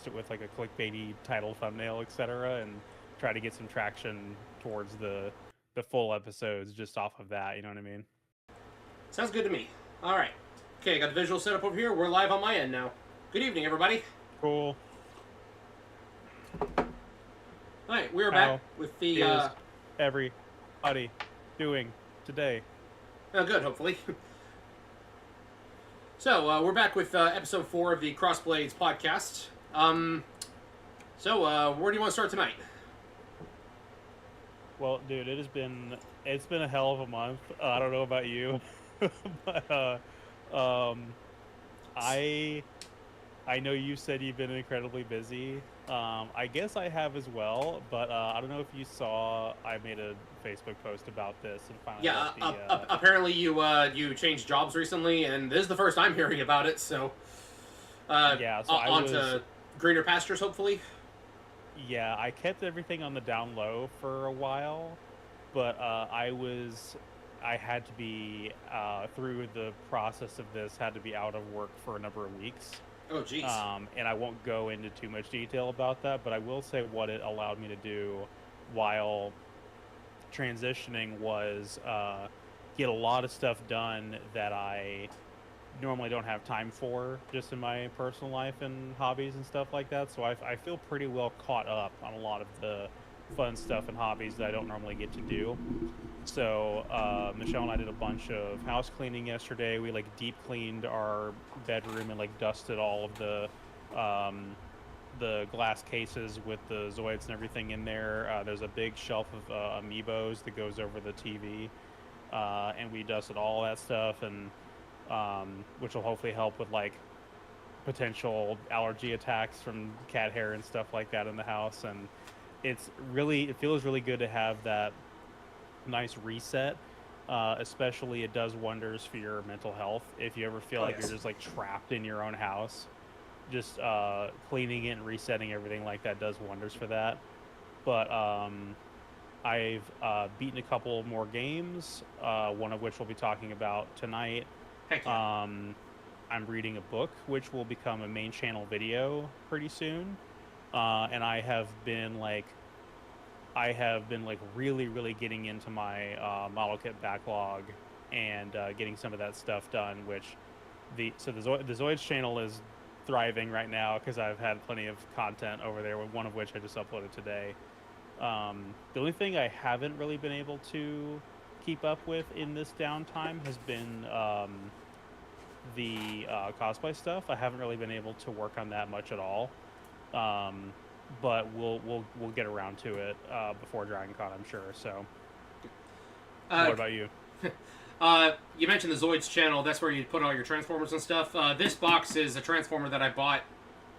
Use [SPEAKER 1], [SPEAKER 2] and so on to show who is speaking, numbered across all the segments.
[SPEAKER 1] post it with like a clickbaity title, thumbnail, etc., and try to get some traction towards the full episodes just off of that. You know what I mean?
[SPEAKER 2] Sounds good to me. All right. Okay, got the visual set up over here. We're live on my end now. Good evening, everybody.
[SPEAKER 1] Cool.
[SPEAKER 2] All right, we're
[SPEAKER 1] How
[SPEAKER 2] back with the.
[SPEAKER 1] is everybody doing today?
[SPEAKER 2] Good, hopefully. So we're back with episode 4 of the Crossblades podcast. Where do you want to start tonight?
[SPEAKER 1] Well, dude, it's been a hell of a month. I don't know about you, but I know you said you've been incredibly busy. I guess I have as well, but I don't know if you saw. I made a Facebook post about this and finally.
[SPEAKER 2] Yeah, apparently you changed jobs recently, and this is the first I'm hearing about it. So,
[SPEAKER 1] yeah, so
[SPEAKER 2] on to greener pastures, hopefully.
[SPEAKER 1] Yeah, I kept everything on the down low for a while, but I had to be through the process of this, had to be out of work for a number of weeks.
[SPEAKER 2] Oh, geez.
[SPEAKER 1] And I won't go into too much detail about that, but I will say what it allowed me to do while transitioning was get a lot of stuff done that I normally don't have time for just in my personal life and hobbies and stuff like that. So I feel pretty well caught up on a lot of the fun stuff and hobbies that I don't normally get to do. So Michelle and I did a bunch of house cleaning yesterday. We like deep cleaned our bedroom and like dusted all of the glass cases with the Zoids and everything in there. There's a big shelf of amiibos that goes over the TV, and we dusted all that stuff, and which will hopefully help with like potential allergy attacks from cat hair and stuff like that in the house. And it feels really good to have that nice reset. Especially it does wonders for your mental health. If you ever feel like you're just like trapped in your own house, just cleaning it and resetting everything like that does wonders for that. But I've beaten a couple more games, one of which we'll be talking about tonight.
[SPEAKER 2] Heck yeah.
[SPEAKER 1] I'm reading a book which will become a main channel video pretty soon, and I have been really, really getting into my model kit backlog and getting some of that stuff done. Which the Zoids channel is thriving right now because I've had plenty of content over there. One of which I just uploaded today. The only thing I haven't really been able to keep up with in this downtime has been the cosplay stuff. I haven't really been able to work on that much at all. But we'll get around to it before DragonCon, I'm sure. So, what about you?
[SPEAKER 2] You mentioned the Zoids channel. That's where you put all your Transformers and stuff. This box is a Transformer that I bought.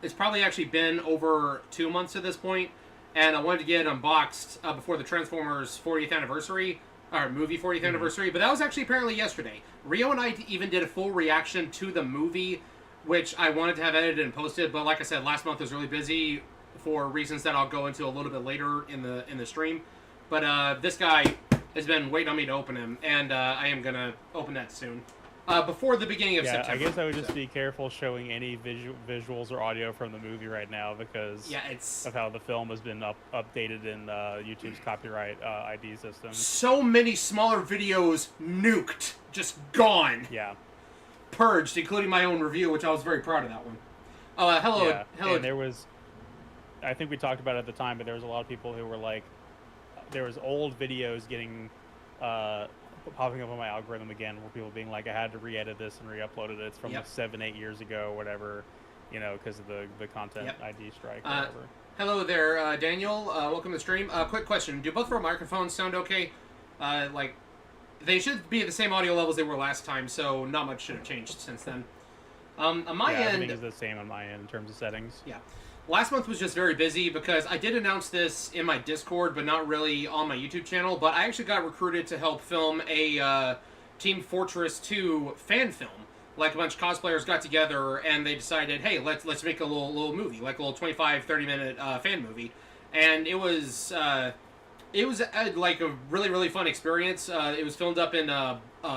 [SPEAKER 2] It's probably actually been over 2 months at this point, and I wanted to get it unboxed before the Transformers 40th anniversary, or movie 40th anniversary, but that was actually apparently yesterday. Rio and I even did a full reaction to the movie, which I wanted to have edited and posted, but like I said, last month was really busy for reasons that I'll go into a little bit later in the stream. But this guy has been waiting on me to open him, and I am going to open that soon. Before the beginning of September.
[SPEAKER 1] I guess I would just be careful showing any visuals or audio from the movie right now because of how the film has been updated in YouTube's copyright ID system.
[SPEAKER 2] So many smaller videos nuked, just gone.
[SPEAKER 1] Yeah.
[SPEAKER 2] Purged, including my own review, which I was very proud of that one. Hello.
[SPEAKER 1] Yeah. And there was, I think we talked about it at the time, but there was a lot of people who were like, there was old videos getting popping up on my algorithm again, where people being like, I had to re-edit this and re-upload it. It's from like 7-8 years ago, or whatever, you know, because of the content ID strike. Or whatever.
[SPEAKER 2] Hello there, Daniel. Welcome to the stream. Quick question: do both of our microphones sound okay? Like, they should be at the same audio levels they were last time, so not much should have changed since then. On my end,
[SPEAKER 1] everything is the same on my end in terms of settings.
[SPEAKER 2] Yeah. Last month was just very busy because I did announce this in my Discord, but not really on my YouTube channel. But I actually got recruited to help film a Team Fortress 2 fan film. Like, a bunch of cosplayers got together and they decided, hey, let's make a little movie, like a little 25-30 minute fan movie. And it was like a really, really fun experience. It was filmed up in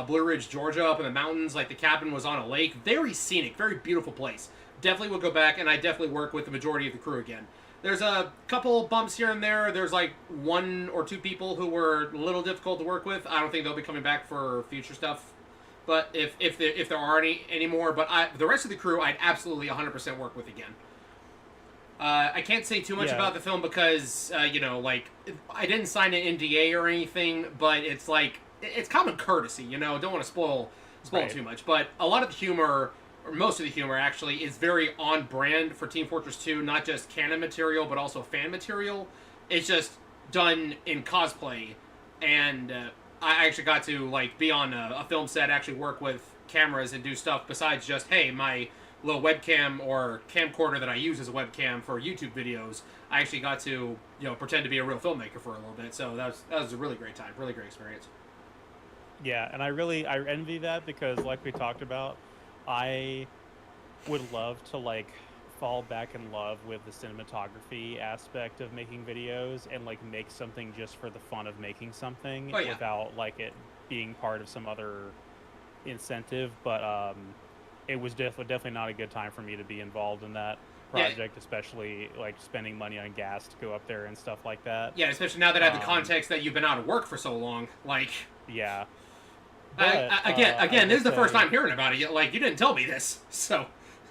[SPEAKER 2] Blue Ridge, Georgia, up in the mountains. Like, the cabin was on a lake. Very scenic, very beautiful place. definitely will go back, and I definitely work with the majority of the crew again. There's a couple bumps here and there. There's like 1 or 2 people who were a little difficult to work with. I don't think they'll be coming back for future stuff. But if there are any more, but the rest of the crew, I'd absolutely 100% work with again. I can't say too much about the film because like I didn't sign an NDA or anything, but it's like it's common courtesy, Don't want to spoil too much, but a lot of the humor, or most of the humor actually, is very on brand for Team Fortress 2. Not just canon material, but also fan material. It's just done in cosplay, and I actually got to like be on a film set, actually work with cameras and do stuff besides just hey my little webcam or camcorder that I use as a webcam for YouTube videos. I actually got to pretend to be a real filmmaker for a little bit, so that was a really great time, really great experience.
[SPEAKER 1] Yeah, and I envy that because, like we talked about, I would love to like fall back in love with the cinematography aspect of making videos and like make something just for the fun of making something without like it being part of some other incentive. But it was definitely not a good time for me to be involved in that project, especially like spending money on gas to go up there and stuff like that.
[SPEAKER 2] Yeah, especially now that I have the context that you've been out of work for so long. Like,
[SPEAKER 1] yeah.
[SPEAKER 2] But, again, this is the first time hearing about it. Like, you didn't tell me this, so.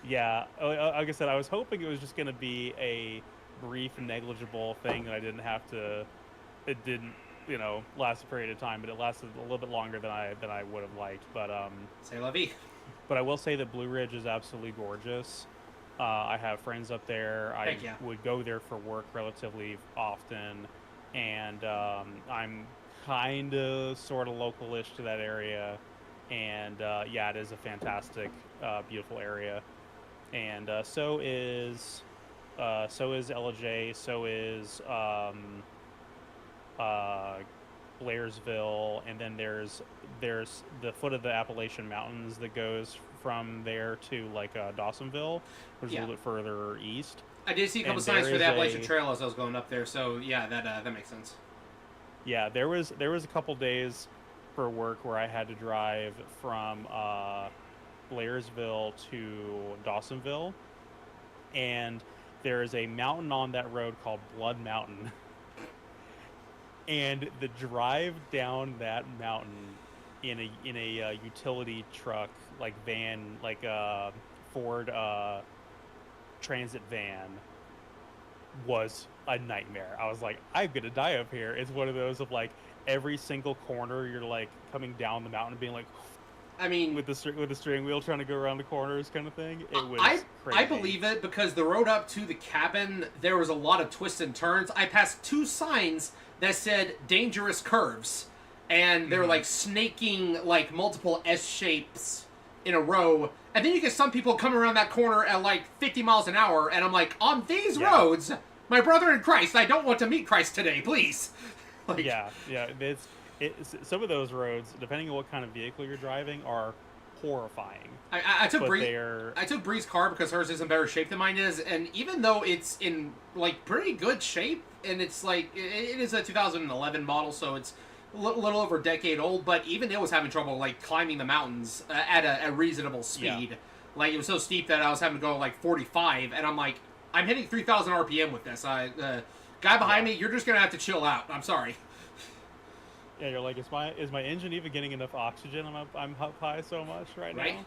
[SPEAKER 1] Yeah, like I said, I was hoping it was just going to be a brief, negligible thing that I didn't have to. It didn't, last a period of time, but it lasted a little bit longer than I would have liked. But
[SPEAKER 2] C'est la vie.
[SPEAKER 1] But I will say that Blue Ridge is absolutely gorgeous. I have friends up there. I would go there for work relatively often, and I'm kind of sort of local-ish to that area, and it is a fantastic, beautiful area, and so is LJ, so is Blairsville, and then there's the foot of the Appalachian Mountains that goes from there to like Dawsonville, which is a little bit further east.
[SPEAKER 2] I did see a couple signs for the Appalachian Trail as I was going up there, so yeah, that makes sense.
[SPEAKER 1] Yeah, there was a couple days for work where I had to drive from Blairsville to Dawsonville, and there is a mountain on that road called Blood Mountain, and the drive down that mountain in a utility truck, like van, like a Ford Transit van, was a nightmare. I was like, I'm gonna die up here. It's one of those of like every single corner you're like coming down the mountain being like,
[SPEAKER 2] I mean,
[SPEAKER 1] with the steering wheel trying to go around the corners kind of thing. It was crazy.
[SPEAKER 2] I believe it because the road up to the cabin, there was a lot of twists and turns. I passed 2 signs that said dangerous curves, and they're like snaking like multiple S shapes in a row. And then you get some people coming around that corner at like 50 miles an hour, and I'm like, on these roads, my brother in Christ, I don't want to meet Christ today, please.
[SPEAKER 1] Like, it's some of those roads, depending on what kind of vehicle you're driving, are horrifying.
[SPEAKER 2] I took Bree's car because hers is in better shape than mine is, and even though it's in like pretty good shape, and it's like it is a 2011 model, so it's a little over a decade old, but even it was having trouble like climbing the mountains at a reasonable speed. Yeah. Like it was so steep that I was having to go like 45, and I'm like, I'm hitting 3,000 RPM with this. Guy behind me, you're just gonna have to chill out. I'm sorry.
[SPEAKER 1] Yeah, you're like, is my engine even getting enough oxygen? I'm up high so much right now.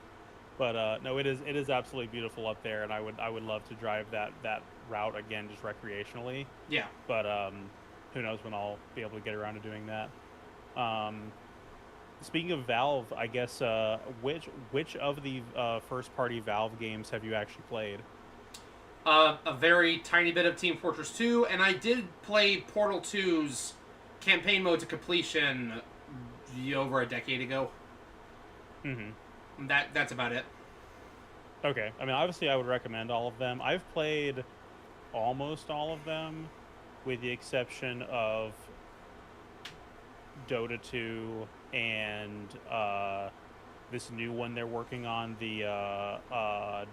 [SPEAKER 1] But no, it is absolutely beautiful up there, and I would love to drive that route again, just recreationally.
[SPEAKER 2] Yeah.
[SPEAKER 1] But who knows when I'll be able to get around to doing that. Speaking of Valve, I guess which of the first party Valve games have you actually played?
[SPEAKER 2] A very tiny bit of Team Fortress 2, and I did play Portal 2's campaign mode to completion over a decade ago.
[SPEAKER 1] Mm-hmm.
[SPEAKER 2] That's about it.
[SPEAKER 1] Okay. I mean, obviously I would recommend all of them. I've played almost all of them, with the exception of Dota 2 and this new one they're working on, the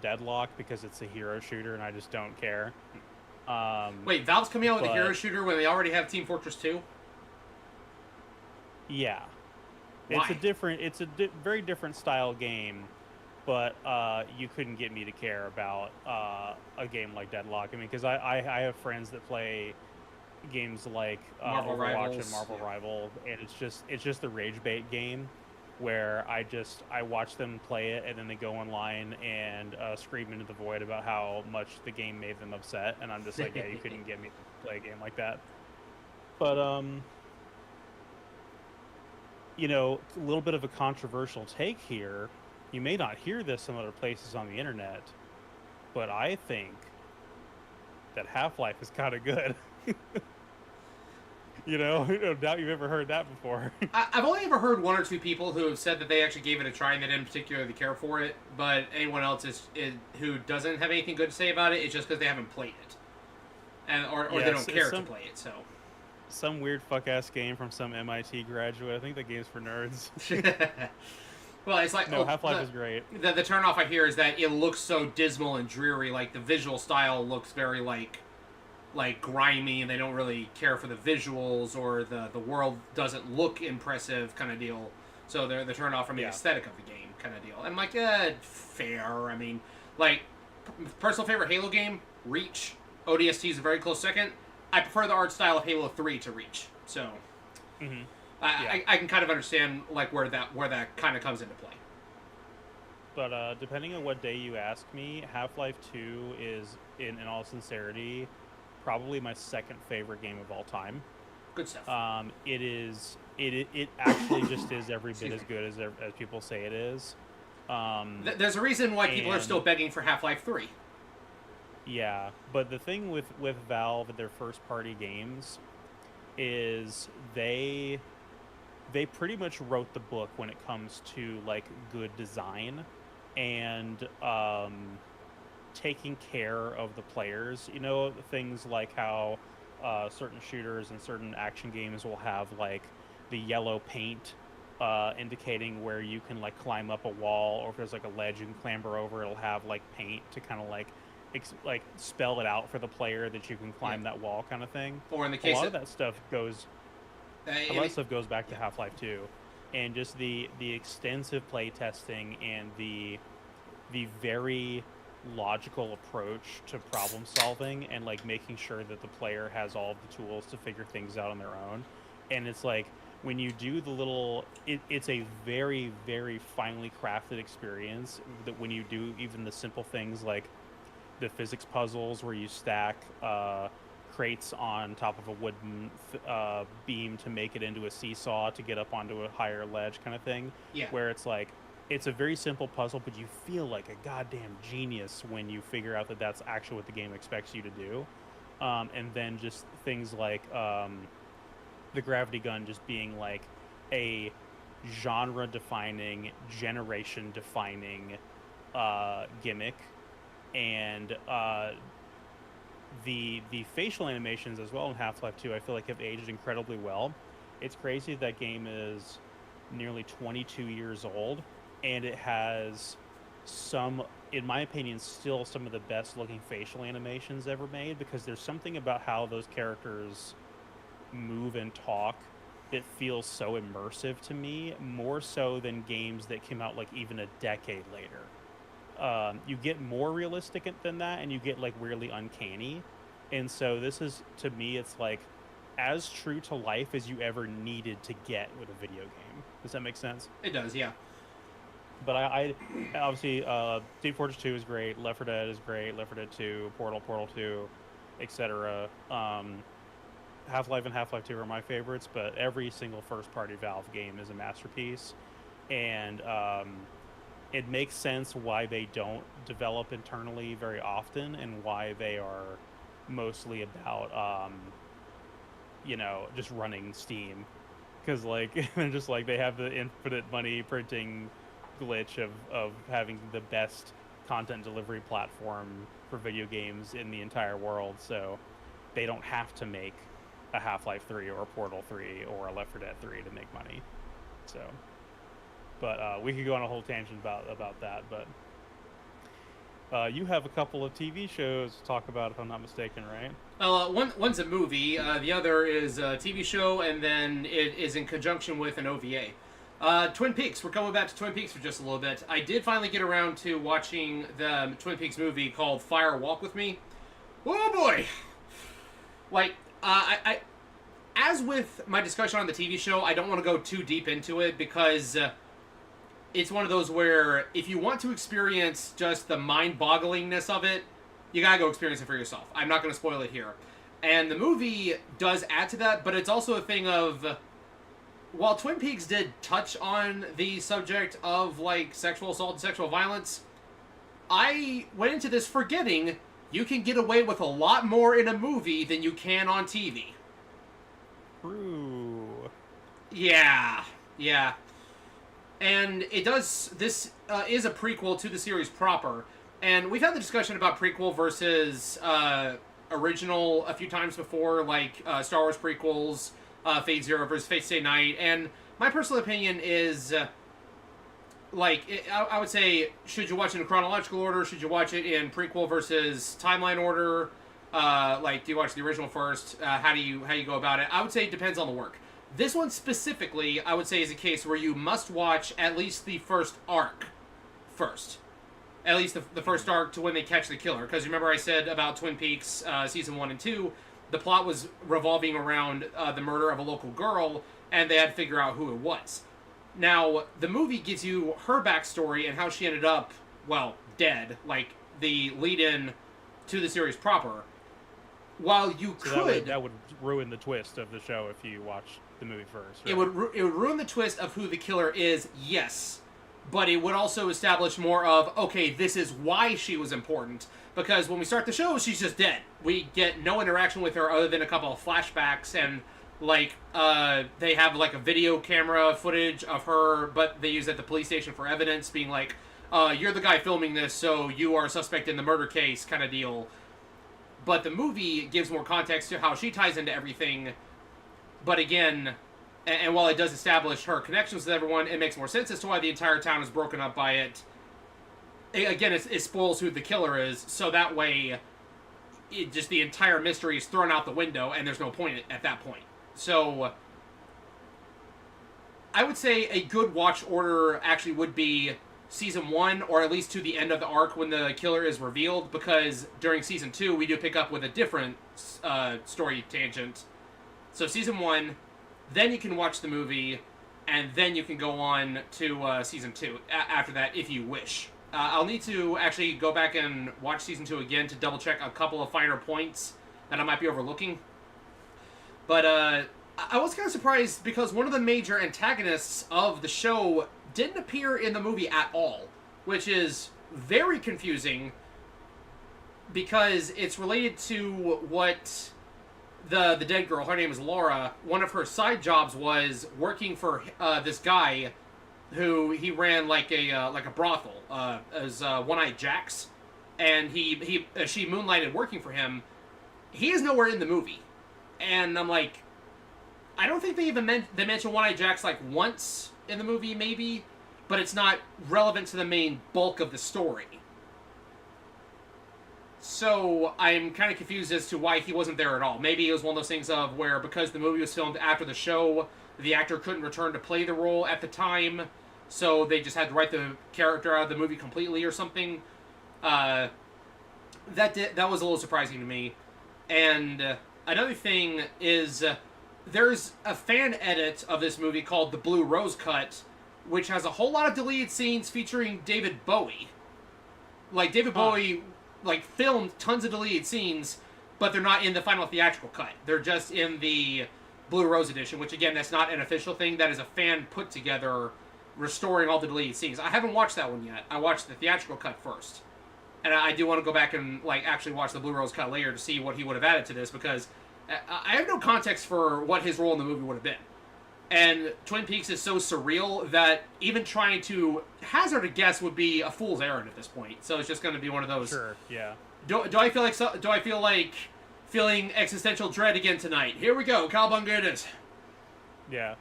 [SPEAKER 1] Deadlock, because it's a hero shooter and I just don't care.
[SPEAKER 2] Wait, Valve's coming out with a hero shooter when they already have Team Fortress 2?
[SPEAKER 1] Yeah.
[SPEAKER 2] Why?
[SPEAKER 1] It's a very different style game, but you couldn't get me to care about a game like Deadlock. I mean, because I have friends that play games like
[SPEAKER 2] Marvel
[SPEAKER 1] Overwatch and
[SPEAKER 2] Rivals.
[SPEAKER 1] Marvel
[SPEAKER 2] Yeah.
[SPEAKER 1] Rival, and it's just the rage bait game where I watch them play it and then they go online and scream into the void about how much the game made them upset, and I'm just like, yeah, you couldn't get me to play a game like that. But a little bit of a controversial take here. You may not hear this in other places on the internet, but I think that Half-Life is kind of good. No doubt you've ever heard that before.
[SPEAKER 2] I've only ever heard one or two people who have said that they actually gave it a try and they didn't particularly care for it. But anyone else who doesn't have anything good to say about it, it's just because they haven't played it, and or they don't care to play it. So
[SPEAKER 1] some weird fuck ass game from some MIT graduate. I think the game's for nerds.
[SPEAKER 2] well, it's like
[SPEAKER 1] no, Half-Life is great.
[SPEAKER 2] The turnoff I hear is that it looks so dismal and dreary. Like the visual style looks very like grimy, and they don't really care for the visuals, or the world doesn't look impressive, kind of deal. So they're turned off from the aesthetic of the game, kind of deal. And I'm like, fair. I mean, like, personal favorite Halo game, Reach. ODST is a very close second. I prefer the art style of Halo 3 to Reach. So I can kind of understand like where that kind of comes into play.
[SPEAKER 1] But depending on what day you ask me, Half-Life 2 is, in all sincerity, probably my second favorite game of all time.
[SPEAKER 2] Good stuff.
[SPEAKER 1] It actually just is every bit as good as people say it is.
[SPEAKER 2] There's a reason why people are still begging for Half-Life 3.
[SPEAKER 1] Yeah, but the thing with Valve and their first party games is they pretty much wrote the book when it comes to like good design and taking care of the players. Things like how certain shooters and certain action games will have like the yellow paint indicating where you can like climb up a wall, or if there's like a ledge you can clamber over, it'll have like paint to kind of like spell it out for the player that you can climb that wall, kind of thing.
[SPEAKER 2] Or in the case
[SPEAKER 1] a lot of that stuff goes back to Half-Life 2, and just the extensive play testing and the very logical approach to problem solving, and like making sure that the player has all of the tools to figure things out on their own. And it's like when you do the little it's a very, very finely crafted experience, that when you do even the simple things like the physics puzzles where you stack crates on top of a wooden beam to make it into a seesaw to get up onto a higher ledge, kind of thing.
[SPEAKER 2] Yeah.
[SPEAKER 1] Where it's like, it's a very simple puzzle, but you feel like a goddamn genius when you figure out that that's actually what the game expects you to do. And then just things like the gravity gun just being like a genre-defining, generation-defining gimmick. And the facial animations as well in Half-Life 2, I feel like have aged incredibly well. It's crazy that game is nearly 22 years old, and it has some, in my opinion, still some of the best looking facial animations ever made, because there's something about how those characters move and talk that feels so immersive to me, more so than games that came out like even a decade later. You get more realistic than that, and you get like weirdly uncanny. And so this is, to me, it's like as true to life as you ever needed to get with a video game. Does that make sense?
[SPEAKER 2] It does, yeah.
[SPEAKER 1] But I obviously, Team Fortress 2 is great, Left 4 Dead is great, Left 4 Dead 2, Portal 2, etc. Half-Life and Half-Life 2 are my favorites, but every single first-party Valve game is a masterpiece. And it makes sense why they don't develop internally very often, and why they are mostly about, just running Steam. Because, like, they're just like, they have the infinite money printing glitch of having the best content delivery platform for video games in the entire world, so they don't have to make a Half-Life 3 or a Portal 3 or a Left 4 Dead 3 to make money. So... But we could go on a whole tangent about that. But you have a couple of TV shows to talk about, if I'm not mistaken, right?
[SPEAKER 2] One's a movie. The other is a TV show, and then it is in conjunction with an OVA. Twin Peaks. We're coming back to Twin Peaks for just a little bit. I did finally get around to watching the Twin Peaks movie called Fire Walk with Me. Oh boy! Like, I as with my discussion on the TV show, I don't want to go too deep into it because it's one of those where if you want to experience just the mind-bogglingness of it, you gotta go experience it for yourself. I'm not going to spoil it here. And the movie does add to that, but it's also a thing of, while Twin Peaks did touch on the subject of, like, sexual assault and sexual violence, I went into this forgetting you can get away with a lot more in a movie than you can on TV.
[SPEAKER 1] True.
[SPEAKER 2] Yeah. And it does, this is a prequel to the series proper, and we've had the discussion about prequel versus original a few times before, like Star Wars prequels, Fate Zero versus Fate Stay Night, and my personal opinion is, I would say, should you watch it in chronological order? Should you watch it in prequel versus timeline order? Do you watch the original first? How do you go about it? I would say it depends on the work. This one specifically, I would say, is a case where you must watch at least the first arc first. At least the first arc to when they catch the killer. Because remember I said about Twin Peaks Season 1 and 2, the plot was revolving around the murder of a local girl, and they had to figure out who it was. Now, the movie gives you her backstory and how she ended up, well, dead. Like, the lead-in to the series proper. While you could...
[SPEAKER 1] That would ruin the twist of the show if you watch the movie first, right?
[SPEAKER 2] It would ruin the twist of who the killer is, yes. But it would also establish more of, okay, this is why she was important. Because when we start the show, she's just dead. We get no interaction with her other than a couple of flashbacks and, they have, a video camera footage of her, but they use it at the police station for evidence, being like, you're the guy filming this, so you are a suspect in the murder case, kind of deal. But the movie gives more context to how she ties into everything. But again, and while it does establish her connections with everyone, it makes more sense as to why the entire town is broken up by it. Again, it spoils who the killer is, so that way, the entire mystery is thrown out the window, and there's no point at that point. So, I would say a good watch order actually would be Season 1, or at least to the end of the arc when the killer is revealed, because during Season 2, we do pick up with a different story tangent. So Season 1, then you can watch the movie, and then you can go on to Season 2 after that, if you wish. I'll need to actually go back and watch Season 2 again to double-check a couple of finer points that I might be overlooking. But I was kind of surprised because one of the major antagonists of the show didn't appear in the movie at all, which is very confusing because it's related to what the dead girl, her name is Laura, one of her side jobs was working for this guy who he ran like a brothel as One-Eyed Jacks, and she moonlighted working for him. He is nowhere in the movie, and I'm like, I don't think they mention One-Eyed Jacks once in the movie, maybe, but it's not relevant to the main bulk of the story. So I'm kind of confused as to why he wasn't there at all. Maybe it was one of those things of where, because the movie was filmed after the show, the actor couldn't return to play the role at the time, so they just had to write the character out of the movie completely or something. That was a little surprising to me. And another thing is, there's a fan edit of this movie called The Blue Rose Cut, which has a whole lot of deleted scenes featuring David Bowie. David Bowie, filmed tons of deleted scenes, but they're not in the final theatrical cut. They're just in the Blue Rose edition, which, again, that's not an official thing. That is a fan put together, restoring all the deleted scenes. I haven't watched that one yet. I watched the theatrical cut first. And I do want to go back and, actually watch the Blue Rose cut later to see what he would have added to this, because I have no context for what his role in the movie would have been. And Twin Peaks is so surreal that even trying to hazard a guess would be a fool's errand at this point. So it's just going to be one of those.
[SPEAKER 1] Sure, yeah.
[SPEAKER 2] Do I feel like feeling existential dread again tonight? Here we go, Cowabunga it is.
[SPEAKER 1] Yeah.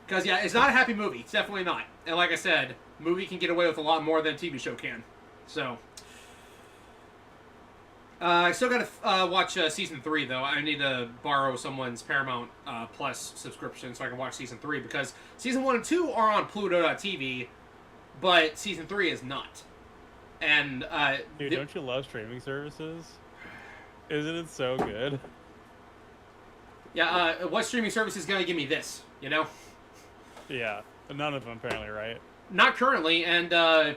[SPEAKER 2] Because, yeah, it's not a happy movie. It's definitely not. And like I said, movie can get away with a lot more than a TV show can. So, I still gotta watch season 3 though. I need to borrow someone's Paramount Plus subscription so I can watch season 3 because season 1 and 2 are on Pluto.tv, but season 3 is not. And
[SPEAKER 1] Dude, don't you love streaming services? Isn't it so good?
[SPEAKER 2] yeah, what streaming service is gonna give me this? You know,
[SPEAKER 1] Yeah, but none of them apparently, right?
[SPEAKER 2] not currently. And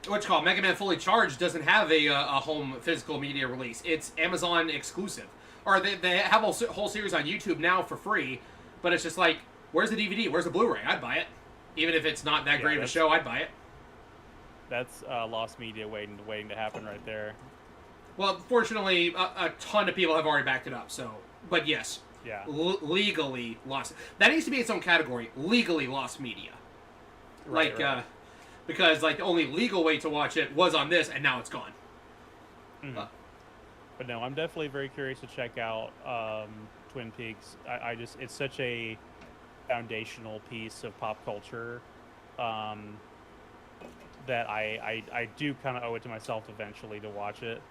[SPEAKER 2] what's called Mega Man Fully Charged doesn't have a home physical media release. It's Amazon exclusive, or they have a whole series on YouTube now for free. But it's just like, where's the DVD? Where's the Blu-ray? I'd buy it, even if it's not that great of a show. I'd buy it.
[SPEAKER 1] That's lost media waiting to happen right there.
[SPEAKER 2] Well, fortunately, a ton of people have already backed it up. So, but yes,
[SPEAKER 1] Yeah,
[SPEAKER 2] legally lost. That needs to be its own category. Legally lost media.
[SPEAKER 1] right,
[SPEAKER 2] Like,
[SPEAKER 1] right.
[SPEAKER 2] because like the only legal way to watch it was on this, and now it's gone.
[SPEAKER 1] Mhm. But no, I'm definitely very curious to check out Twin Peaks. I just, it's such a foundational piece of pop culture um, that I do kind of owe it to myself eventually to watch it.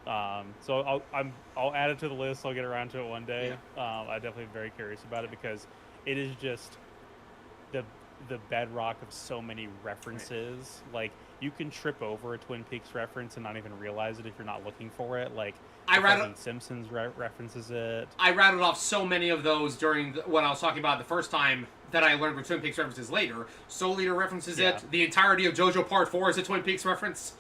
[SPEAKER 1] So I'll add it to the list. I'll get around to it one day. I'm definitely very curious about it because it is just the the bedrock of so many references. Like, you can trip over a Twin Peaks reference and not even realize it if you're not looking for it. Like, Simpsons references it.
[SPEAKER 2] I rattled off so many of those during what I was talking about the first time that I learned were Twin Peaks references later. Soul Eater references it. The entirety of JoJo Part 4 is a Twin Peaks reference.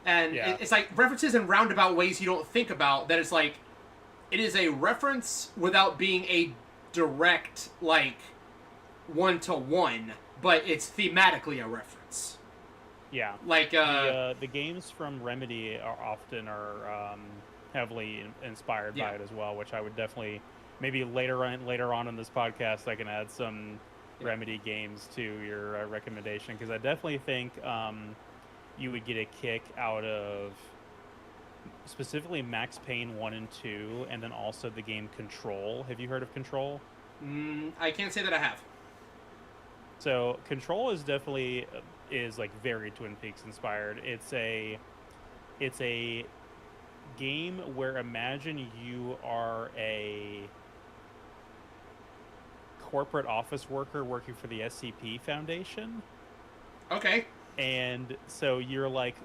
[SPEAKER 2] And it's like references in roundabout ways you don't think about, that it's like, it is a reference without being a direct, like, one-to-one, but it's thematically a reference.
[SPEAKER 1] Yeah.
[SPEAKER 2] Like,
[SPEAKER 1] the games from Remedy are often heavily inspired by it as well, which I would definitely, maybe later on in this podcast, I can add some Remedy games to your recommendation, because I definitely think you would get a kick out of specifically Max Payne 1 and 2, and then also the game Control. Have you heard of Control?
[SPEAKER 2] I can't say that I have.
[SPEAKER 1] So Control is definitely like very Twin Peaks inspired. It's a game where, imagine you are a corporate office worker working for the SCP Foundation.
[SPEAKER 2] Okay.
[SPEAKER 1] And so you're like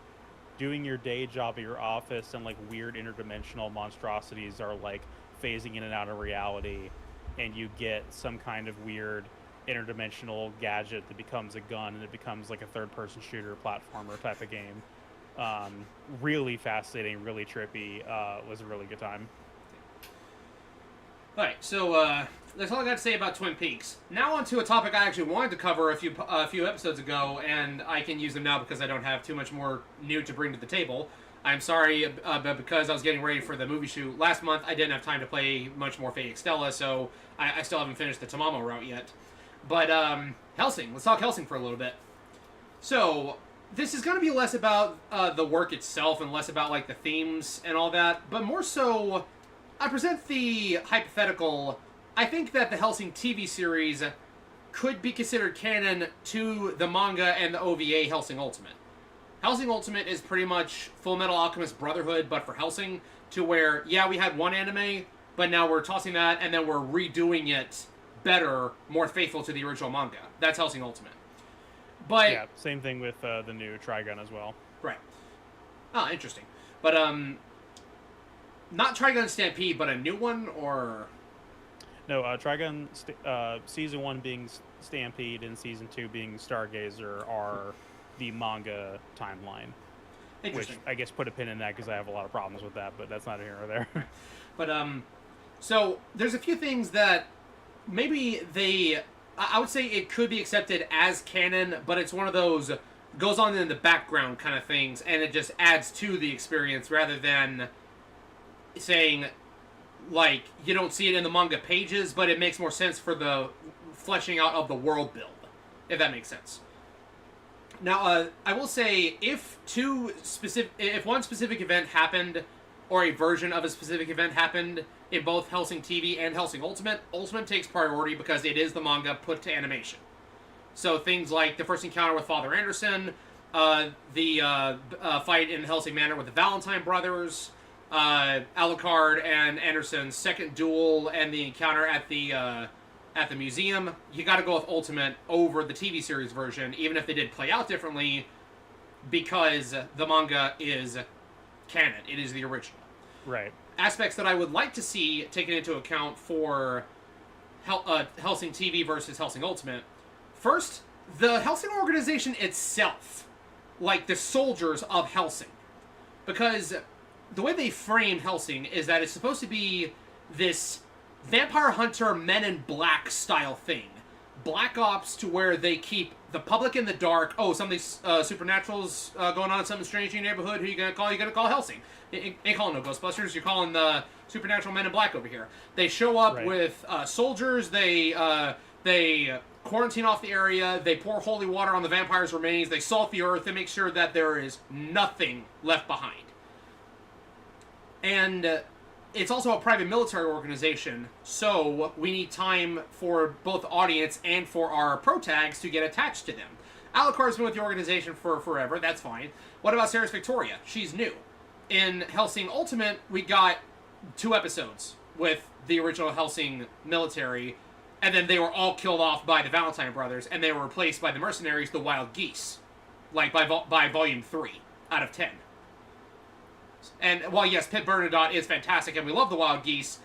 [SPEAKER 1] doing your day job at your office, and like weird interdimensional monstrosities are like phasing in and out of reality, and you get some kind of weird interdimensional gadget that becomes a gun, and it becomes like a third-person shooter platformer type of game. Really fascinating, really trippy. Was a really good time.
[SPEAKER 2] Alright, so that's all I got to say about Twin Peaks. Now on to a topic I actually wanted to cover a few episodes ago, and I can use them now because I don't have too much more new to bring to the table. I'm sorry, but because I was getting ready for the movie shoot last month, I didn't have time to play much more Fate Extella, so I still haven't finished the Tamamo route yet. But Hellsing, let's talk Hellsing for a little bit. So this is going to be less about the work itself and less about like the themes and all that, but more so, I present the hypothetical. I think that the Hellsing TV series could be considered canon to the manga and the OVA Hellsing Ultimate. Hellsing Ultimate is pretty much Full Metal Alchemist Brotherhood, but for Hellsing, to where, yeah, we had one anime, but now we're tossing that and then we're redoing it better, more faithful to the original manga. That's Hellsing Ultimate. But
[SPEAKER 1] yeah, same thing with the new Trigun as well.
[SPEAKER 2] Right. Ah, interesting. But not Trigun Stampede, but a new one, or
[SPEAKER 1] no, Trigun season 1 being Stampede and season 2 being Stargazer are the manga timeline.
[SPEAKER 2] Interesting.
[SPEAKER 1] Which I guess put a pin in that because I have a lot of problems with that, but that's not here or there.
[SPEAKER 2] But so there's a few things that maybe I would say it could be accepted as canon, but it's one of those goes on in the background kind of things, and it just adds to the experience rather than saying, like, you don't see it in the manga pages, but it makes more sense for the fleshing out of the world build, if that makes sense. Now, I will say, if one specific event happened, or a version of a specific event happened in both Hellsing TV and Hellsing Ultimate, Ultimate takes priority because it is the manga put to animation. So things like the first encounter with Father Anderson, the fight in Hellsing Manor with the Valentine brothers, Alucard and Anderson's second duel and the encounter at the museum, you got to go with Ultimate over the TV series version, even if they did play out differently, because the manga is canon. It is the original.
[SPEAKER 1] Right.
[SPEAKER 2] Aspects that I would like to see taken into account for Hellsing TV versus Hellsing Ultimate. First, the Hellsing organization itself, like the soldiers of Hellsing. Because the way they frame Hellsing is that it's supposed to be this vampire hunter Men in Black style thing. Black Ops, to where they keep the public in the dark. Oh, something supernatural's going on, something strange in your neighborhood. Who you gonna call? You gonna call Hellsing. Ain't calling no Ghostbusters. You're calling the supernatural Men in Black over here. They show up with soldiers. They quarantine off the area. They pour holy water on the vampires' remains. They salt the earth. They make sure that there is nothing left behind. And it's also a private military organization, so we need time for both the audience and for our protags to get attached to them. Alucard's been with the organization for forever. That's fine. What about Ceres Victoria? She's new. In Hellsing Ultimate, we got 2 episodes with the original Hellsing military, and then they were all killed off by the Valentine brothers, and they were replaced by the mercenaries, the Wild Geese, like by volume 3 out of 10. And while yes, Pit Bernadotte is fantastic, and we love the Wild Geese,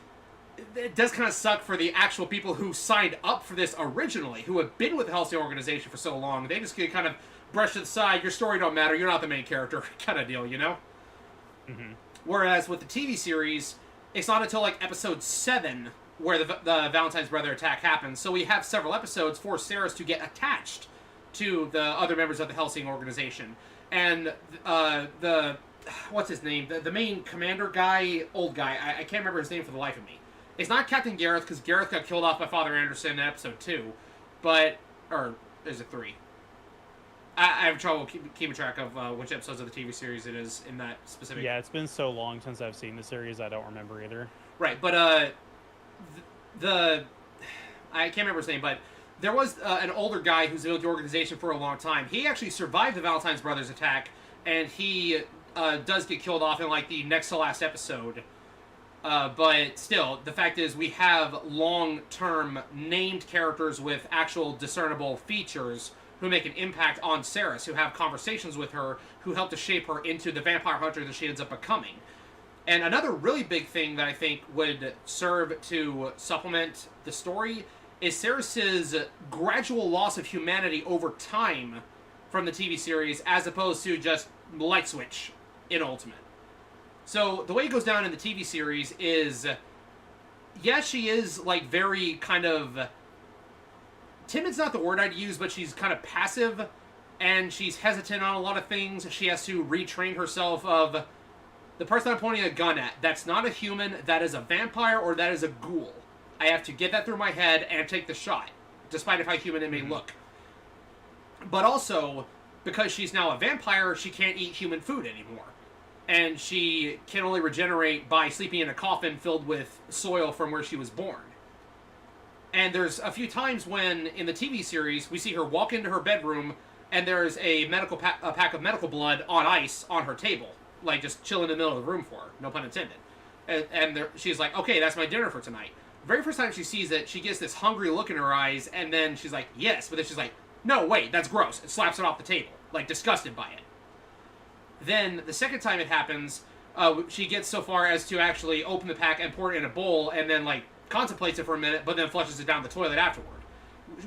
[SPEAKER 2] it does kind of suck for the actual people who signed up for this originally, who have been with the Hellsing organization for so long. They just get kind of brushed to the side. Your story don't matter. You're not the main character, kind of deal, you know.
[SPEAKER 1] Mm-hmm.
[SPEAKER 2] Whereas with the TV series, it's not until like episode 7 where the Valentine's brother attack happens. So we have several episodes for Ceres to get attached to the other members of the Hellsing organization, and the what's his name? The main commander guy, old guy. I can't remember his name for the life of me. It's not Captain Gareth, because Gareth got killed off by Father Anderson in episode 2. But, or is it 3? I have trouble keeping track of which episodes of the TV series it is in that specific...
[SPEAKER 1] Yeah, it's been so long since I've seen the series, I don't remember either.
[SPEAKER 2] Right, but I can't remember his name, but there was an older guy who's been with the organization for a long time. He actually survived the Valentine's brothers attack, and he does get killed off in like the next to last episode. But still, the fact is we have long-term named characters with actual discernible features who make an impact on Ceres, who have conversations with her, who help to shape her into the vampire hunter that she ends up becoming. And another really big thing that I think would serve to supplement the story is Ceres' gradual loss of humanity over time from the TV series, as opposed to just light switch in Ultimate. So the way it goes down in the TV series is, yeah, she is like very kind of... timid's not the word I'd use, but she's kind of passive, and she's hesitant on a lot of things. She has to retrain herself of the person I'm pointing a gun at. That's not a human, that is a vampire, or that is a ghoul. I have to get that through my head and take the shot, despite of how human it may look. But also, because she's now a vampire, she can't eat human food anymore. And she can only regenerate by sleeping in a coffin filled with soil from where she was born. And there's a few times when, in the TV series, we see her walk into her bedroom, and there's a pack of medical blood on ice on her table. Like, just chilling in the middle of the room for her. No pun intended. And she's like, okay, that's my dinner for tonight. Very first time she sees it, she gets this hungry look in her eyes, and then she's like, yes. But then she's like, no, wait, that's gross. And slaps it off the table. Like, disgusted by it. Then, the second time it happens, she gets so far as to actually open the pack and pour it in a bowl, and then, like, contemplates it for a minute, but then flushes it down the toilet afterward.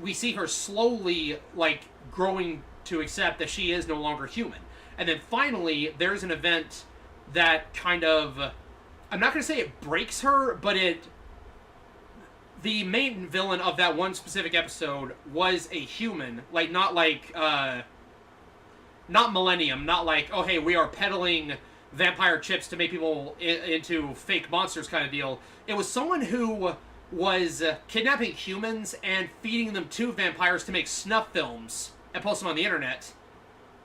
[SPEAKER 2] We see her slowly, like, growing to accept that she is no longer human. And then finally, there's an event that kind of... I'm not going to say it breaks her, but the main villain of that one specific episode was a human. Like, not like... not Millennium, not like, oh, hey, we are peddling vampire chips to make people into fake monsters kind of deal. It was someone who was kidnapping humans and feeding them to vampires to make snuff films and post them on the internet.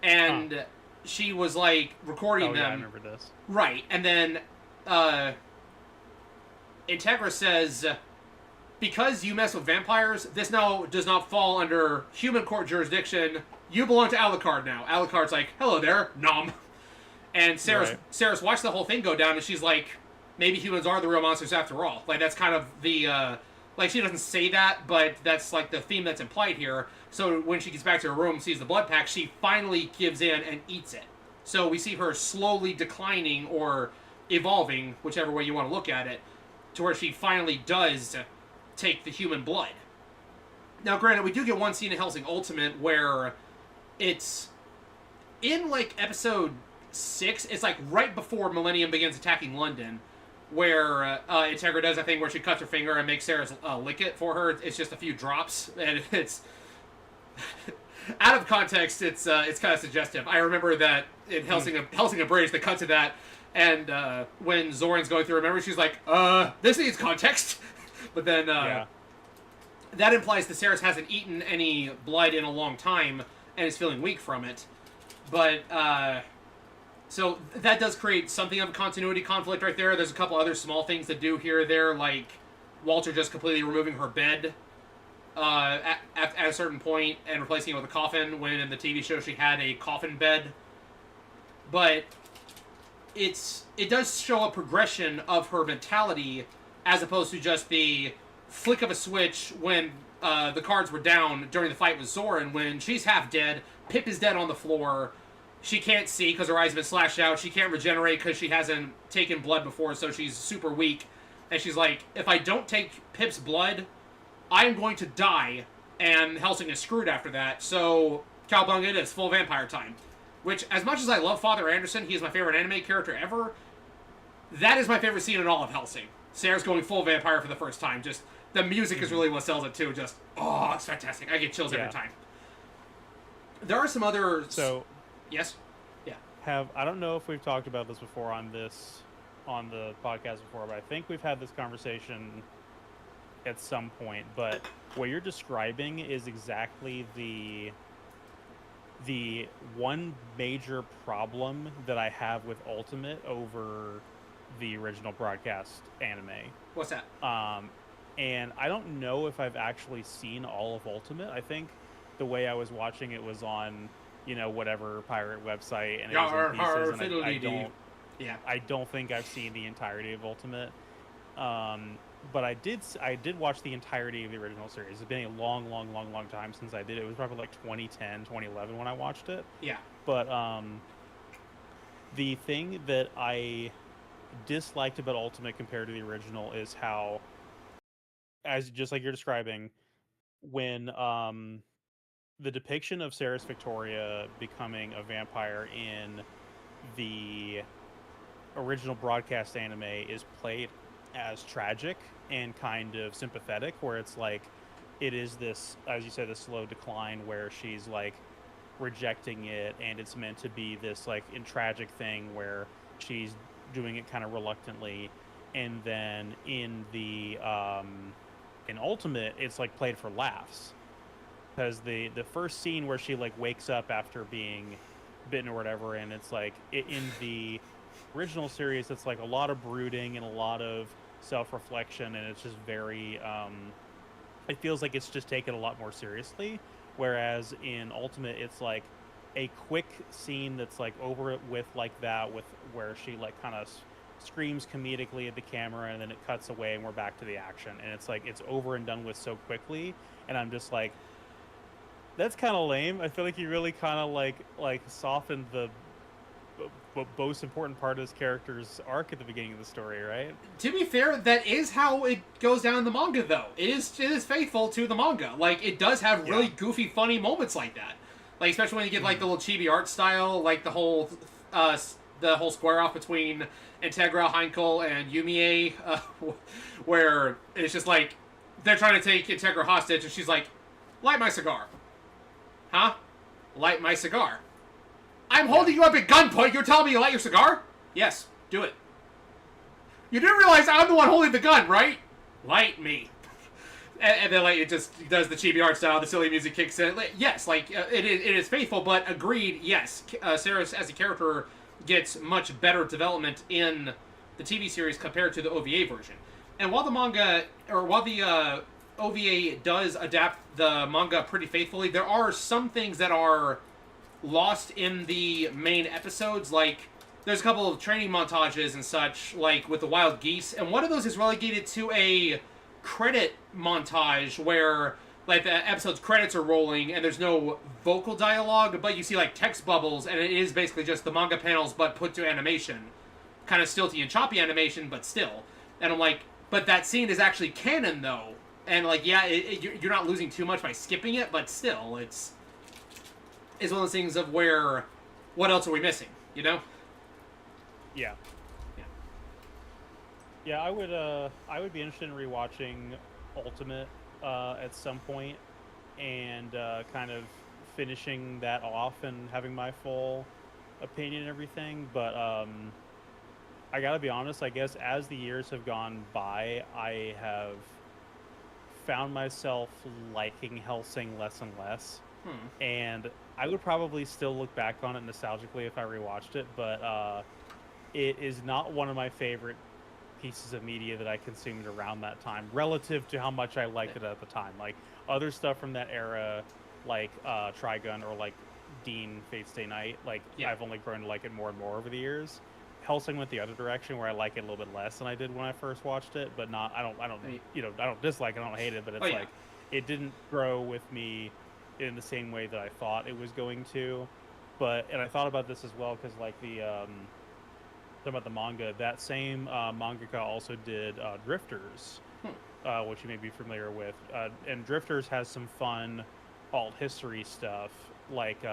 [SPEAKER 2] And she was, like, recording them.
[SPEAKER 1] Yeah, I remember this.
[SPEAKER 2] Right, and then Integra says, because you mess with vampires, this now does not fall under human court jurisdiction. You belong to Alucard now. Alucard's like, hello there, nom. And Sarah's
[SPEAKER 1] Right.
[SPEAKER 2] watched the whole thing go down, and she's like, maybe humans are the real monsters after all. Like, that's kind of the like, she doesn't say that, but that's like the theme that's implied here. So when she gets back to her room, sees the blood pack, she finally gives in and eats it. So we see her slowly declining or evolving, whichever way you want to look at it, to where she finally does take the human blood. Now, granted, we do get one scene in Hellsing Ultimate where it's in like episode 6. It's like right before Millennium begins attacking London, where Integra does a thing where she cuts her finger and makes Sarah lick it for her. It's just a few drops, and it's out of context. It's kind of suggestive. I remember that in Hellsing Abridged, they cut to that, and when Zoran's going through her memory, she's like, "This needs context." But then that implies that Sarah hasn't eaten any blood in a long time and is feeling weak from it. But so that does create something of a continuity conflict right there. There's a couple other small things to do here or there, like Walter just completely removing her bed at a certain point and replacing it with a coffin, when in the TV show she had a coffin bed. But it does show a progression of her mentality as opposed to just the flick of a switch when the cards were down during the fight with Zoran, when she's half dead, Pip is dead on the floor. She can't see because her eyes have been slashed out. She can't regenerate because she hasn't taken blood before, so she's super weak. And she's like, if I don't take Pip's blood, I am going to die. And Hellsing is screwed after that. So, Cowabunga it is, full vampire time. Which, as much as I love Father Anderson, he is my favorite anime character ever, that is my favorite scene in all of Hellsing. Sarah's going full vampire for the first time. Just, the music is really what sells it too. Just, oh, it's fantastic. I get chills every time. There are some other...
[SPEAKER 1] So...
[SPEAKER 2] Yes? Yeah.
[SPEAKER 1] I don't know if we've talked about this before on the podcast before, but I think we've had this conversation at some point. But what you're describing is exactly the one major problem that I have with Ultimate over the original broadcast anime.
[SPEAKER 2] What's that?
[SPEAKER 1] And I don't know if I've actually seen all of Ultimate. I think the way I was watching it was on, whatever pirate website, and it was in pieces, and I don't think I've seen the entirety of Ultimate. But I did watch the entirety of the original series. It's been a long time since I did it. It was probably like 2010, 2011 when I watched it.
[SPEAKER 2] Yeah.
[SPEAKER 1] But the thing that I disliked about Ultimate compared to the original is how, as just like you're describing, when the depiction of Sarah's Victoria becoming a vampire in the original broadcast anime is played as tragic and kind of sympathetic, where it's like it is this, as you said, this slow decline where she's like rejecting it, and it's meant to be this like tragic thing where she's doing it kind of reluctantly, and then in the in Ultimate it's like played for laughs. Because the first scene where she like wakes up after being bitten or whatever, and it's like in the original series, it's like a lot of brooding and a lot of self-reflection, and it's just very it feels like it's just taken a lot more seriously. Whereas in Ultimate, it's like a quick scene that's like over with like that, with where she like kind of screams comedically at the camera, and then it cuts away and we're back to the action, and it's like it's over and done with so quickly, and I'm just like, that's kind of lame. I feel like you really kind of like softened the most important part of this character's arc at the beginning of the story, right?
[SPEAKER 2] To be fair, that is how it goes down in the manga, though. It is faithful to the manga. Like, it does have really goofy, funny moments like that. Like, especially when you get like the little chibi art style, like the whole square off between Integra, Heinkel, and Yumie, where it's just like they're trying to take Integra hostage, and she's like, "Light my cigar." Huh? Light my cigar. I'm holding you up at gunpoint. You're telling me you light your cigar? Yes, do it. You didn't realize I'm the one holding the gun, right? Light me. And then like it just does the chibi art style. The silly music kicks in. Yes, like it is faithful, but agreed. Yes, Sarah as a character gets much better development in the TV series compared to the OVA version. And while the OVA does adapt the manga pretty faithfully, there are some things that are lost in the main episodes, like there's a couple of training montages and such, like with the wild geese, and one of those is relegated to a credit montage where like the episode's credits are rolling and there's no vocal dialogue, but you see like text bubbles, and it is basically just the manga panels but put to animation, kind of stilty and choppy animation, but still. And I'm like, but that scene is actually canon though, and like yeah, you're not losing too much by skipping it, but still, it's one of those things of where, what else are we missing, you know?
[SPEAKER 1] Yeah.
[SPEAKER 2] Yeah.
[SPEAKER 1] Yeah, I would be interested in rewatching Ultimate at some point, and kind of finishing that off and having my full opinion and everything. But I gotta be honest, I guess as the years have gone by, I have found myself liking Hellsing less and less. And I would probably still look back on it nostalgically if I rewatched it, but it is not one of my favorite pieces of media that I consumed around that time, relative to how much I liked it at the time. Like other stuff from that era, like Trigun or like Dean Fate Stay Night, like I've only grown to like it more and more over the years. Hellsing went the other direction where I like it a little bit less than I did when I first watched it, but not I don't you know, I don't dislike it, I don't hate it, but it's like it didn't grow with me in the same way that I thought it was going to. But and I thought about this as well because like the talking about the manga, that same mangaka also did Drifters, which you may be familiar with, and Drifters has some fun alt history stuff, like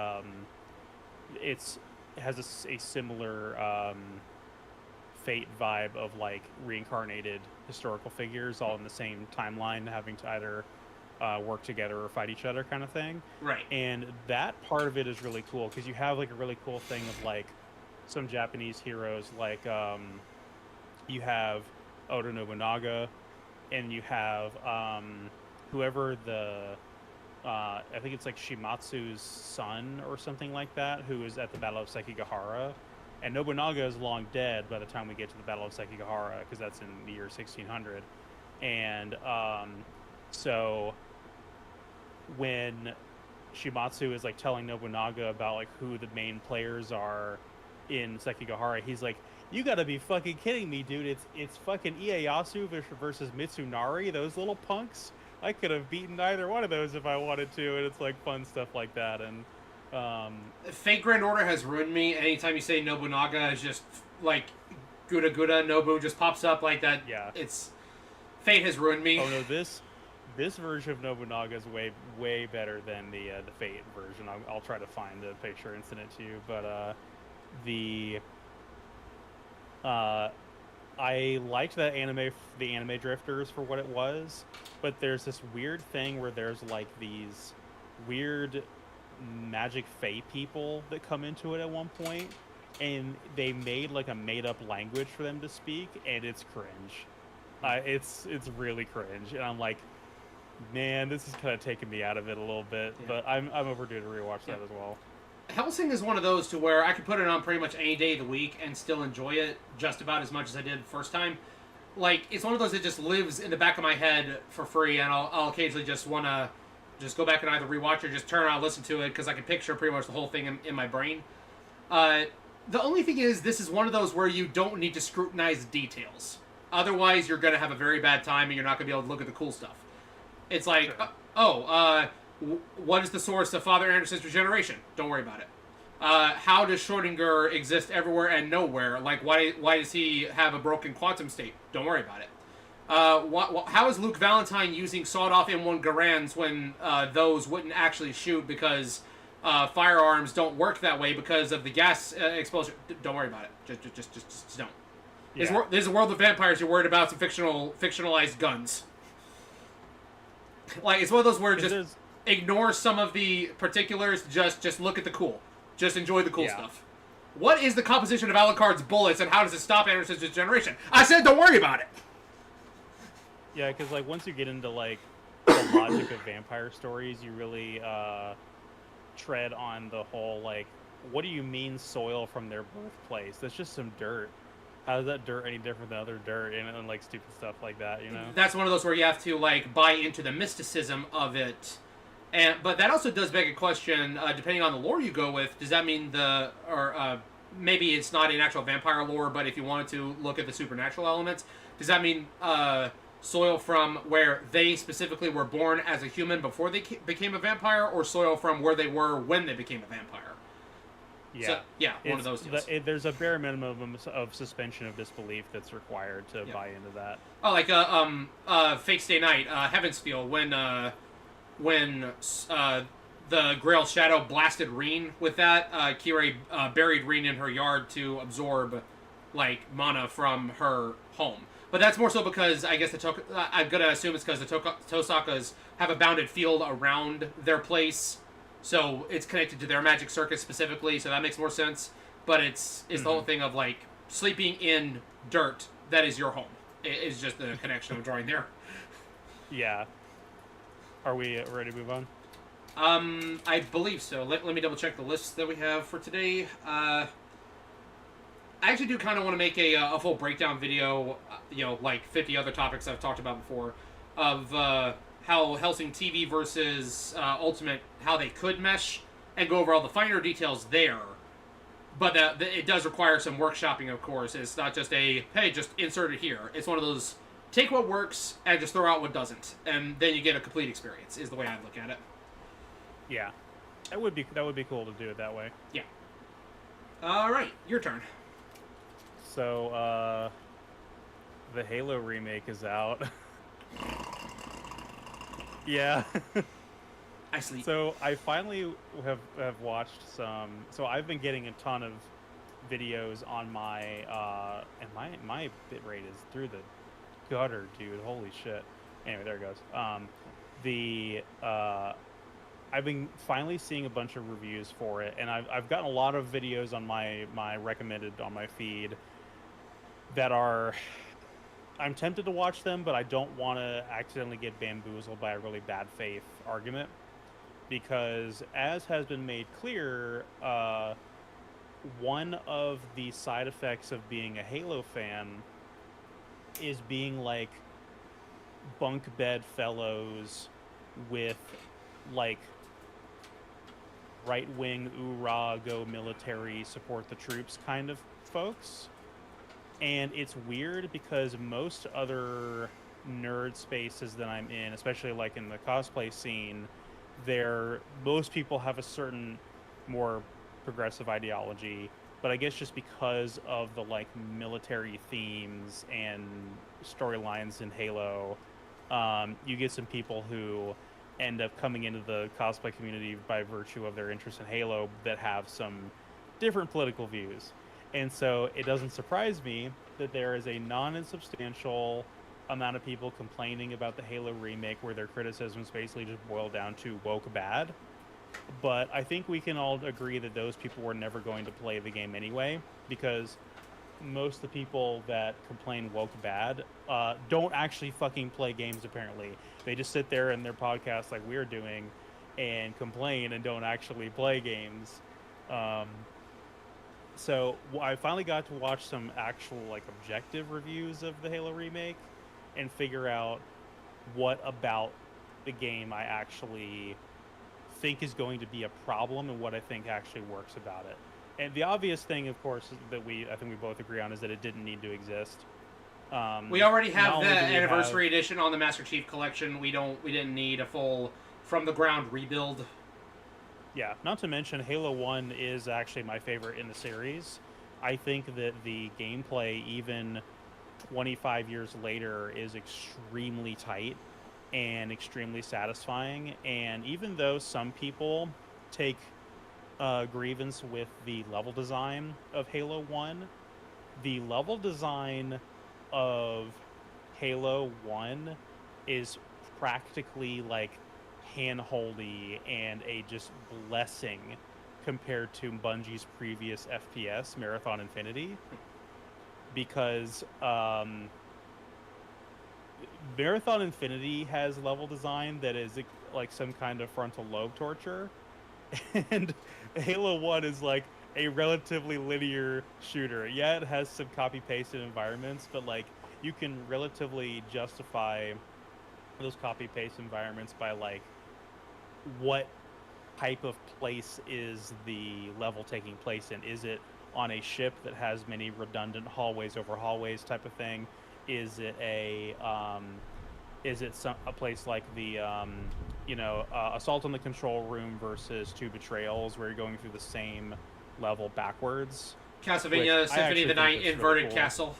[SPEAKER 1] it has a similar Fate vibe of like reincarnated historical figures all in the same timeline having to either work together or fight each other kind of thing.
[SPEAKER 2] Right.
[SPEAKER 1] And that part of it is really cool because you have like a really cool thing of like some Japanese heroes, like you have Oda Nobunaga, and you have whoever the I think it's like Shimatsu's son or something like that, who is at the Battle of Sekigahara. And Nobunaga is long dead by the time we get to the Battle of Sekigahara, because that's in the year 1600. And so when Shimatsu is like telling Nobunaga about like who the main players are in Sekigahara, he's like, "You gotta be fucking kidding me, dude! It's fucking Ieyasu versus Mitsunari, those little punks. I could have beaten either one of those if I wanted to." And it's like fun stuff like that. And
[SPEAKER 2] Fate Grand Order has ruined me. Anytime you say Nobunaga, is just like Guda Guda Nobu just pops up like that.
[SPEAKER 1] Yeah,
[SPEAKER 2] it's Fate has ruined me.
[SPEAKER 1] Oh no, this version of Nobunaga is way better than the Fate version. I'll try to find the picture and send it to you. But I liked that the anime Drifters for what it was, but there's this weird thing where there's like these weird magic fae people that come into it at one point, and they made like a made-up language for them to speak, and it's cringe. It's really cringe, and I'm like, man, this is kind of taking me out of it a little bit. Yeah. But I'm overdue to rewatch that as well.
[SPEAKER 2] Hellsing is one of those to where I could put it on pretty much any day of the week and still enjoy it just about as much as I did the first time. Like, it's one of those that just lives in the back of my head for free, and I'll occasionally just want to just go back and either rewatch or just turn around and listen to it, because I can picture pretty much the whole thing in my brain. The only thing is, this is one of those where you don't need to scrutinize details. Otherwise, you're going to have a very bad time, and you're not going to be able to look at the cool stuff. It's like, sure. What is the source of Father Anderson's regeneration? Don't worry about it. How does Schrodinger exist everywhere and nowhere? Like, why does he have a broken quantum state? Don't worry about it. How is Luke Valentine using sawed-off M1 Garands when those wouldn't actually shoot because firearms don't work that way because of the gas explosion? Don't worry about it. Just don't. Yeah. This is a world of vampires. You're worried about some fictionalized guns. Like, it's one of those where just ignore some of the particulars. Just look at the cool. Just enjoy the cool stuff. What is the composition of Alucard's bullets, and how does it stop Anderson's regeneration? I said don't worry about it.
[SPEAKER 1] Yeah, because like once you get into like the logic of vampire stories, you really tread on the whole like, what do you mean soil from their birthplace? That's just some dirt. How is that dirt any different than other dirt? And like stupid stuff like that, you know? That's
[SPEAKER 2] one of those where you have to like buy into the mysticism of it. But that also does beg a question, depending on the lore you go with, does that mean maybe it's not in actual vampire lore, but if you wanted to look at the supernatural elements, does that mean soil from where they specifically were born as a human before they became a vampire, or soil from where they were when they became a vampire?
[SPEAKER 1] Yeah.
[SPEAKER 2] So, yeah, one of those deals.
[SPEAKER 1] There's a bare minimum of suspension of disbelief that's required to
[SPEAKER 2] Yeah.
[SPEAKER 1] buy into that.
[SPEAKER 2] Oh, like Fate Stay Night, Heaven's Feel, when the Grail Shadow blasted Reen with that, Kirei buried Reen in her yard to absorb like mana from her home. But that's more so because I guess I'm gonna assume it's because the Tosakas have a bounded field around their place, so it's connected to their magic circuit specifically. So that makes more sense. But it's the whole thing of like sleeping in dirt that is your home. Is just the connection I'm drawing there.
[SPEAKER 1] Yeah. Are we ready to move on?
[SPEAKER 2] I believe so. Let me double check the list that we have for today. I actually do kind of want to make a full breakdown video, like 50 other topics I've talked about before, of how Hellsing TV versus Ultimate, how they could mesh, and go over all the finer details there. But it does require some workshopping, of course. It's not just hey, just insert it here. It's one of those, take what works and just throw out what doesn't. And then you get a complete experience, is the way I look at it.
[SPEAKER 1] Yeah. That would be cool to do it that way.
[SPEAKER 2] Yeah. All right, your turn.
[SPEAKER 1] So, the Halo remake is out. Yeah.
[SPEAKER 2] I sleep.
[SPEAKER 1] So I finally have watched some. So I've been getting a ton of videos on my and my bit rate is through the gutter, dude. Holy shit. Anyway, there it goes. I've been finally seeing a bunch of reviews for it, and I've gotten a lot of videos on my recommended on my feed that are. I'm tempted to watch them, but I don't want to accidentally get bamboozled by a really bad faith argument. Because, as has been made clear, one of the side effects of being a Halo fan is being like bunk bed fellows with like right wing oorah go military support the troops kind of folks. And it's weird because most other nerd spaces that I'm in, especially like in the cosplay scene, most people have a certain more progressive ideology, but I guess just because of the like military themes and storylines in Halo, you get some people who end up coming into the cosplay community by virtue of their interest in Halo that have some different political views. And so it doesn't surprise me that there is a non-insubstantial amount of people complaining about the Halo remake where their criticisms basically just boil down to woke bad. But I think we can all agree that those people were never going to play the game anyway, because most of the people that complain woke bad don't actually fucking play games, apparently. They just sit there in their podcasts like we're doing and complain and don't actually play games. So I finally got to watch some actual like objective reviews of the Halo remake and figure out what about the game I actually think is going to be a problem and what I think actually works about it. And the obvious thing, of course, that I think we both agree on is that it didn't need to exist.
[SPEAKER 2] We already have the anniversary edition on the Master Chief Collection. We didn't need a full from the ground rebuild.
[SPEAKER 1] Yeah, not to mention Halo 1 is actually my favorite in the series. I think that the gameplay, even 25 years later, is extremely tight and extremely satisfying. And even though some people take grievance with the level design of Halo 1, the level design of Halo 1 is practically like hand-holdy and a just blessing compared to Bungie's previous FPS, Marathon Infinity, because Marathon Infinity has level design that is like some kind of frontal lobe torture, and Halo 1 is like a relatively linear shooter. Yeah, it has some copy-pasted environments, but like you can relatively justify those copy-paste environments by like what type of place is the level taking place in. Is it on a ship that has many redundant hallways over hallways type of thing? Is it a place like the Assault on the Control Room versus Two Betrayals, where you're going through the same level backwards? Which
[SPEAKER 2] Castlevania
[SPEAKER 1] I
[SPEAKER 2] Symphony of
[SPEAKER 1] actually
[SPEAKER 2] the
[SPEAKER 1] think
[SPEAKER 2] Night
[SPEAKER 1] that's really
[SPEAKER 2] inverted
[SPEAKER 1] cool.
[SPEAKER 2] castle.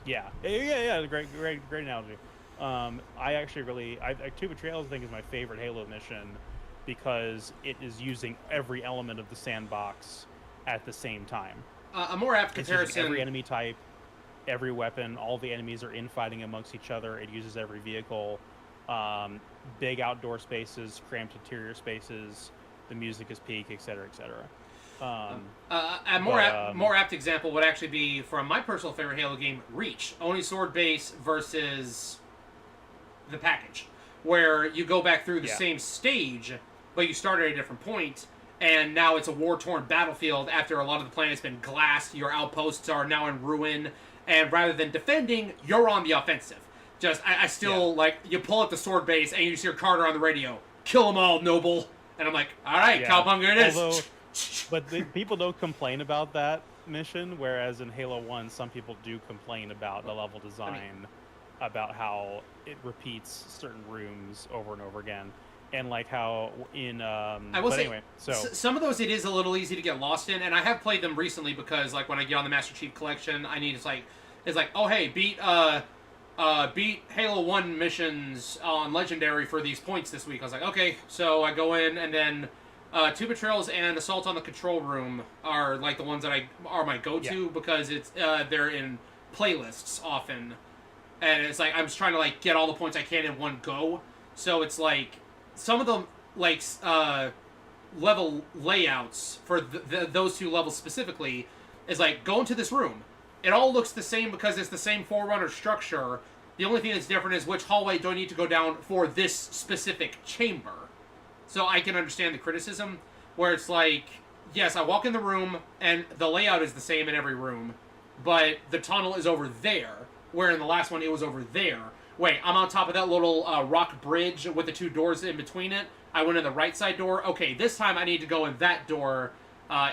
[SPEAKER 1] Yeah. Great analogy. I actually really, Two Betrayals I think is my favorite Halo mission because it is using every element of the sandbox at the same time.
[SPEAKER 2] A more apt
[SPEAKER 1] It's using every
[SPEAKER 2] comparison.
[SPEAKER 1] enemy type, every weapon. All the enemies are infighting amongst each other. It uses every vehicle. Um, Big outdoor spaces, cramped interior spaces. The music is peak, etc., etc. Um,
[SPEAKER 2] A
[SPEAKER 1] but
[SPEAKER 2] more apt example would actually be from my personal favorite Halo game, Reach. Only sword base versus the package, where you go back through the
[SPEAKER 1] yeah,
[SPEAKER 2] same stage, but you start at a different point, and now it's a war-torn battlefield after a lot of the planet's been glassed. Your outposts are now in ruin, and rather than defending, you're on the offensive. I
[SPEAKER 1] yeah.
[SPEAKER 2] still like you pull up the sword base and you just hear Carter on the radio, "Kill them all, noble," and I'm like, "All right,
[SPEAKER 1] Yeah.
[SPEAKER 2] cowpunker it
[SPEAKER 1] Although,
[SPEAKER 2] is."
[SPEAKER 1] but people don't complain about that mission, whereas in Halo 1, some people do complain about the level
[SPEAKER 2] I mean,
[SPEAKER 1] design, about how it repeats certain rooms over and over again. And like how in
[SPEAKER 2] I will
[SPEAKER 1] but
[SPEAKER 2] say
[SPEAKER 1] anyway, so
[SPEAKER 2] some of those it is a little easy to get lost in, and I have played them recently because like when I get on the Master Chief Collection, I need it's like oh hey beat Halo 1 missions on Legendary for these points this week. I was like, okay. So I go in, and then Two Betrayals and Assault on the Control Room are like the ones that are my
[SPEAKER 1] yeah.
[SPEAKER 2] go-to because they're in playlists often. And it's like I'm just trying to like get all the points I can in one go. So it's like some of them like level layouts for those two levels specifically is like go into this room. It all looks the same because it's the same Forerunner structure. The only thing that's different is which hallway do I need to go down for this specific chamber. So I can understand the criticism where it's like, yes, I walk in the room and the layout is the same in every room, but the tunnel is over there, where in the last one it was over there. Wait, I'm on top of that little rock bridge with the two doors in between it. I went in the right side door. Okay, this time I need to go in that door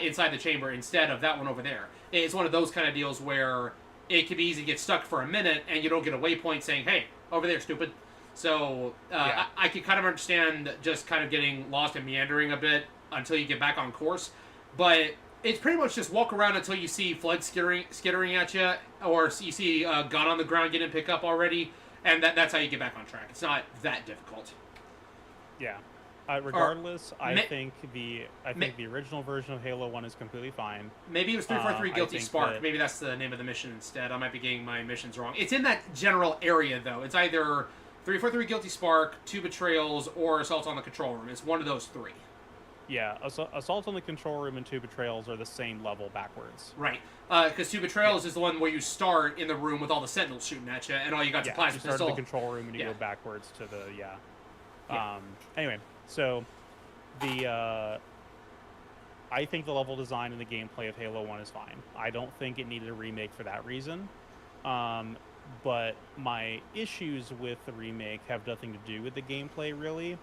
[SPEAKER 2] inside the chamber instead of that one over there. It's one of those kind of deals where it can be easy to get stuck for a minute and you don't get a waypoint saying, hey, over there, stupid. So
[SPEAKER 1] Yeah.
[SPEAKER 2] I can kind of understand just kind of getting lost and meandering a bit until you get back on course. But it's pretty much just walk around until you see Flood skittering at you, or you see a gun on the ground getting picked up already, and that's how you get back on track. It's not that difficult.
[SPEAKER 1] Yeah.
[SPEAKER 2] Or
[SPEAKER 1] Regardless,
[SPEAKER 2] may,
[SPEAKER 1] I think the original version of Halo 1 is completely fine.
[SPEAKER 2] maybe it was 343
[SPEAKER 1] I
[SPEAKER 2] Guilty
[SPEAKER 1] think
[SPEAKER 2] Spark.
[SPEAKER 1] that
[SPEAKER 2] Maybe that's the name of the mission instead. I might be getting my missions wrong. It's in that general area though. It's either 343 Guilty Spark, Two Betrayals, or Assault on the Control Room. It's one of those three.
[SPEAKER 1] yeah, Assault on the Control Room and Two Betrayals are the same level backwards.
[SPEAKER 2] Right. Because Two
[SPEAKER 1] Yeah.
[SPEAKER 2] Betrayals is the one where you start in the room with all the sentinels shooting at you, and all you got is a
[SPEAKER 1] Yeah, you
[SPEAKER 2] plasma
[SPEAKER 1] start in the
[SPEAKER 2] pistol.
[SPEAKER 1] control room and you
[SPEAKER 2] Yeah.
[SPEAKER 1] go backwards to the yeah.
[SPEAKER 2] Yeah.
[SPEAKER 1] Anyway, so the I think the level design and the gameplay of Halo 1 is fine. I don't think it needed a remake for that reason. Um, but my issues with the remake have nothing to do with the gameplay really,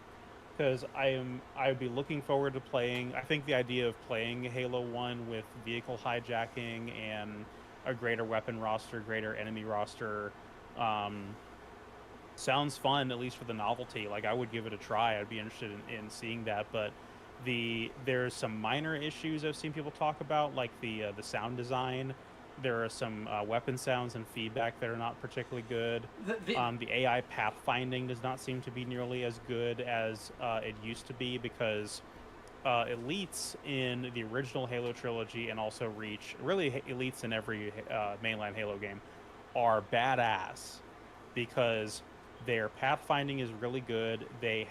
[SPEAKER 1] because I would be looking forward to playing. I think the idea of playing Halo 1 with vehicle hijacking and a greater weapon roster, greater enemy roster, um, sounds fun, at least for the novelty. Like I would give it a try. I'd be interested in seeing that. But there's some minor issues I've seen people talk about, like the sound design. There are some weapon sounds and feedback that are not particularly good.
[SPEAKER 2] The
[SPEAKER 1] The AI pathfinding does not seem to be nearly as good as it used to be because elites in the original Halo trilogy and also Reach, really elites in every mainline Halo game, are badass because their pathfinding is really good. They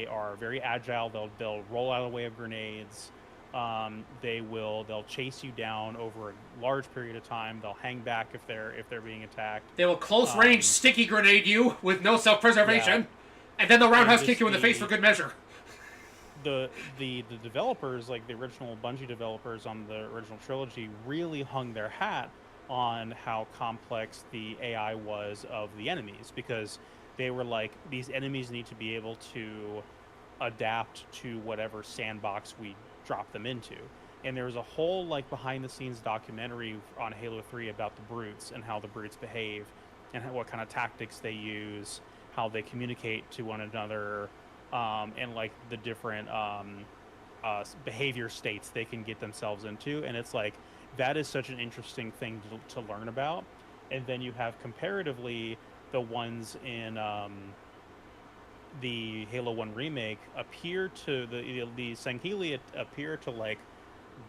[SPEAKER 1] are very agile. They'll roll out of the way of grenades. They'll chase you down over a large period of time. They'll hang back if they're being attacked.
[SPEAKER 2] They will close range
[SPEAKER 1] Um,
[SPEAKER 2] sticky grenade you with no self
[SPEAKER 1] yeah,
[SPEAKER 2] preservation, and then they'll
[SPEAKER 1] and
[SPEAKER 2] roundhouse kick
[SPEAKER 1] just
[SPEAKER 2] you in the face for good measure.
[SPEAKER 1] the developers, like the original Bungie developers on the original trilogy, really hung their hat on how complex the AI was of the enemies because they were like, these enemies need to be able to adapt to whatever sandbox we drop them into. and there was a whole like behind the scenes documentary on Halo 3 about the brutes and how the brutes behave and what kind of tactics they use, how they communicate to one another, and like the different behavior states they can get themselves into. And it's like that is such an interesting thing to learn about. And then you have comparatively the ones in the Halo 1 remake appear to the Sangheili appear to like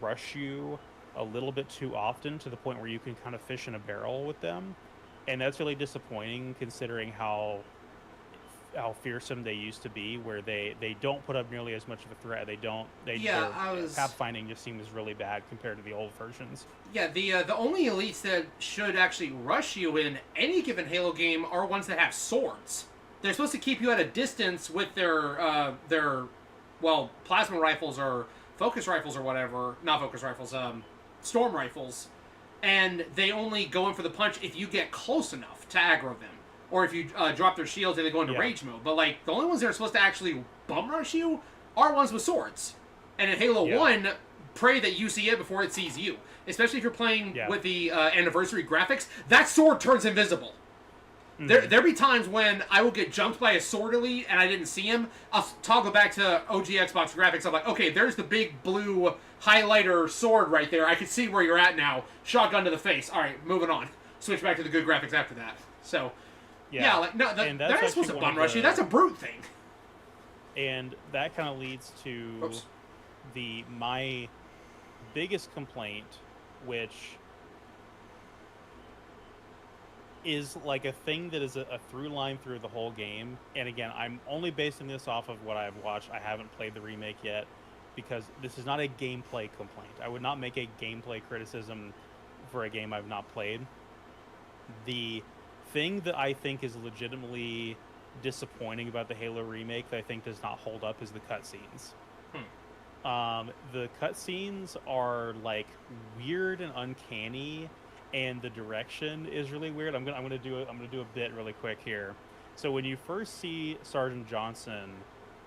[SPEAKER 1] rush you a little bit too often to the point where you can kind of fish in a barrel with them, and that's really disappointing considering how fearsome they used to be, where they don't put up nearly as much of a threat. They don't they
[SPEAKER 2] Yeah,
[SPEAKER 1] their
[SPEAKER 2] I was.
[SPEAKER 1] pathfinding just seems really bad compared to the old versions.
[SPEAKER 2] Yeah, the only elites that should actually rush you in any given Halo game are ones that have swords. They're supposed to keep you at a distance with their well, plasma rifles or focus rifles or whatever. Not focus rifles, storm rifles. And they only go in for the punch if you get close enough to aggro them. Or if you drop their shields and they go into
[SPEAKER 1] Yeah.
[SPEAKER 2] rage mode. But, like, the only ones that are supposed to actually bum rush you are ones with swords. And in Halo
[SPEAKER 1] Yeah.
[SPEAKER 2] 1, pray that you see it before it sees you. Especially if you're playing
[SPEAKER 1] Yeah.
[SPEAKER 2] with the anniversary graphics. That sword turns invisible. There be times when I will get jumped by a sword elite and I didn't see him. I'll toggle back to OG Xbox graphics. I'm like, okay, there's the big blue highlighter sword right there. I can see where you're at now. Shotgun to the face. All right, moving on. Switch back to the good graphics after that. So, yeah, like no,
[SPEAKER 1] And
[SPEAKER 2] they're
[SPEAKER 1] that's
[SPEAKER 2] not supposed to
[SPEAKER 1] actually
[SPEAKER 2] bum
[SPEAKER 1] one of
[SPEAKER 2] rush you.
[SPEAKER 1] the-
[SPEAKER 2] That's a brute thing.
[SPEAKER 1] and that kind of leads to
[SPEAKER 2] Oops.
[SPEAKER 1] my biggest complaint, which is like a thing that is a through line through the whole game. And again, I'm only basing this off of what I've watched. I haven't played the remake yet because this is not a gameplay complaint. I would not make a gameplay criticism for a game I've not played. The thing that I think is legitimately disappointing about the Halo remake that I think does not hold up is the cutscenes. The cutscenes are like weird and uncanny, and the direction is really weird. I'm gonna do a bit really quick here. So when you first see Sergeant Johnson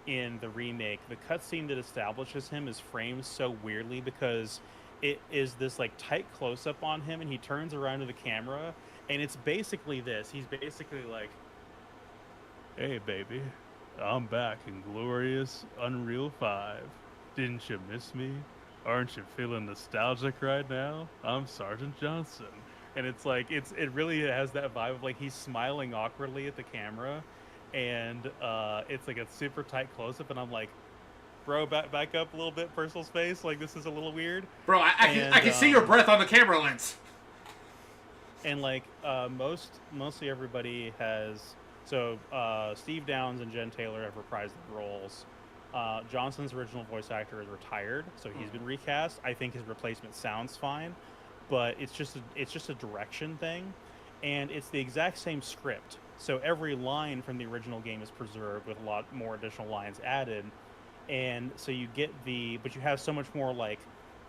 [SPEAKER 1] in the remake, the cutscene that establishes him is framed so weirdly because it is this like tight close up on him, and he turns around to the camera, and it's basically this. He's basically like, "Hey, baby, I'm back in glorious Unreal 5. Didn't you miss me? Aren't you feeling nostalgic right now? I'm Sergeant Johnson." And it's like it really has that vibe of like he's smiling awkwardly at the camera, and it's like a super tight close up, and I'm like, bro, back up a little bit, personal space. Like this is a little weird.
[SPEAKER 2] Bro, I can see your breath on the camera lens.
[SPEAKER 1] And like mostly everybody has. So Steve Downes and Jen Taylor have reprised the roles. Johnson's original voice actor is retired, so he's been recast. I think his replacement sounds fine, but it's just a direction thing, and it's the exact same script. So every line from the original game is preserved with a lot more additional lines added, and so you get but you have so much more like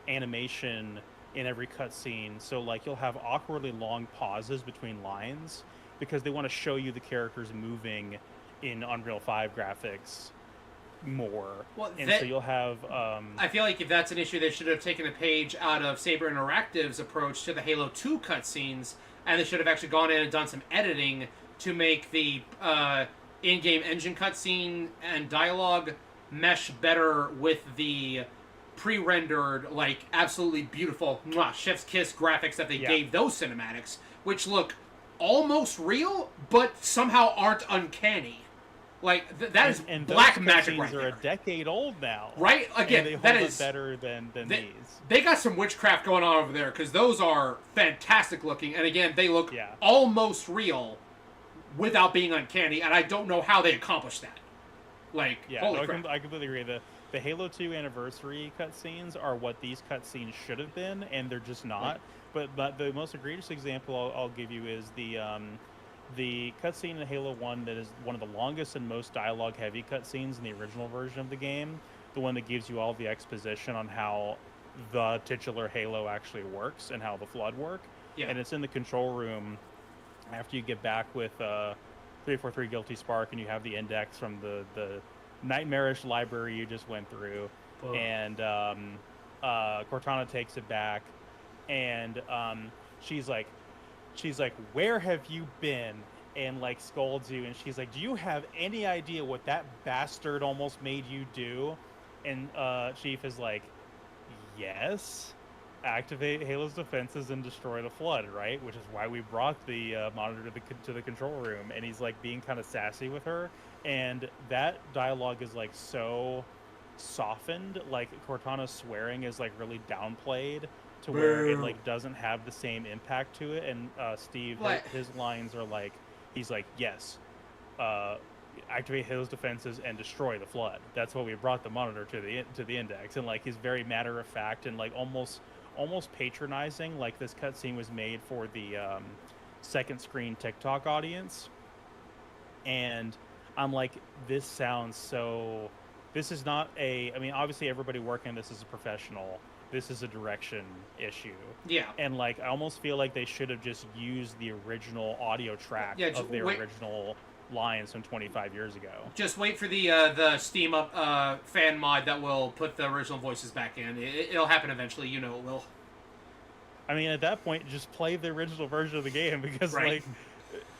[SPEAKER 1] animation in every cutscene. So like you'll have awkwardly long pauses between lines because they want to show you the characters moving in Unreal 5 graphics more.
[SPEAKER 2] Well,
[SPEAKER 1] and so you'll have
[SPEAKER 2] I feel like if that's an issue, they should have taken a page out of Saber Interactive's approach to the Halo 2 cutscenes, and they should have actually gone in and done some editing to make the in-game engine cutscene and dialogue mesh better with the pre-rendered, like, absolutely beautiful chef's kiss graphics that they gave those cinematics, which look almost real, but somehow aren't uncanny. Like that is
[SPEAKER 1] and
[SPEAKER 2] black magic right
[SPEAKER 1] there.
[SPEAKER 2] there.
[SPEAKER 1] Are a decade old now,
[SPEAKER 2] right? Again,
[SPEAKER 1] and they hold
[SPEAKER 2] that
[SPEAKER 1] up
[SPEAKER 2] is
[SPEAKER 1] better than these.
[SPEAKER 2] They got some witchcraft going on over there because those are fantastic looking, and again, they look almost real without being uncanny. And I don't know how they accomplished that. Like, holy crap!
[SPEAKER 1] I completely agree. The Halo 2 anniversary cutscenes are what these cutscenes should have been, and they're just not. Right. But the most egregious example I'll give you is the cutscene in Halo 1 that is one of the longest and most dialogue-heavy cutscenes in the original version of the game. The one that gives you all the exposition on how the titular Halo actually works and how the Flood work. Yeah. And it's in the control room after you get back with 343 Guilty Spark and you have the index from the nightmarish library you just went through. And Cortana takes it back, and she's like, where have you been? And like scolds you, and she's like, do you have any idea what that bastard almost made you do? And Chief is like, yes, activate Halo's defenses and destroy the flood, right? Which is why we brought the monitor to the control room. And he's like being kind of sassy with her, and that dialogue is like so softened. Like Cortana's swearing is like really downplayed to where it
[SPEAKER 2] Boo.
[SPEAKER 1] like doesn't have the same impact to it. And Steve,
[SPEAKER 2] What?
[SPEAKER 1] his lines are like, he's like, yes, uh, activate Halo's defenses and destroy the flood. That's what we brought the monitor to the index. And like he's very matter of fact and like almost patronizing. Like this cutscene was made for the second screen TikTok audience, and I'm like, this sounds so. This is not a. I mean, obviously everybody working this is a professional. This is a direction issue.
[SPEAKER 2] Yeah.
[SPEAKER 1] And like, I almost feel like they should have just used the original audio track of their original lines from 25 years ago.
[SPEAKER 2] Just wait for the Steam fan mod that will put the original voices back in. It'll happen eventually. You know it will.
[SPEAKER 1] I mean, at that point, just play the original version of the game because like,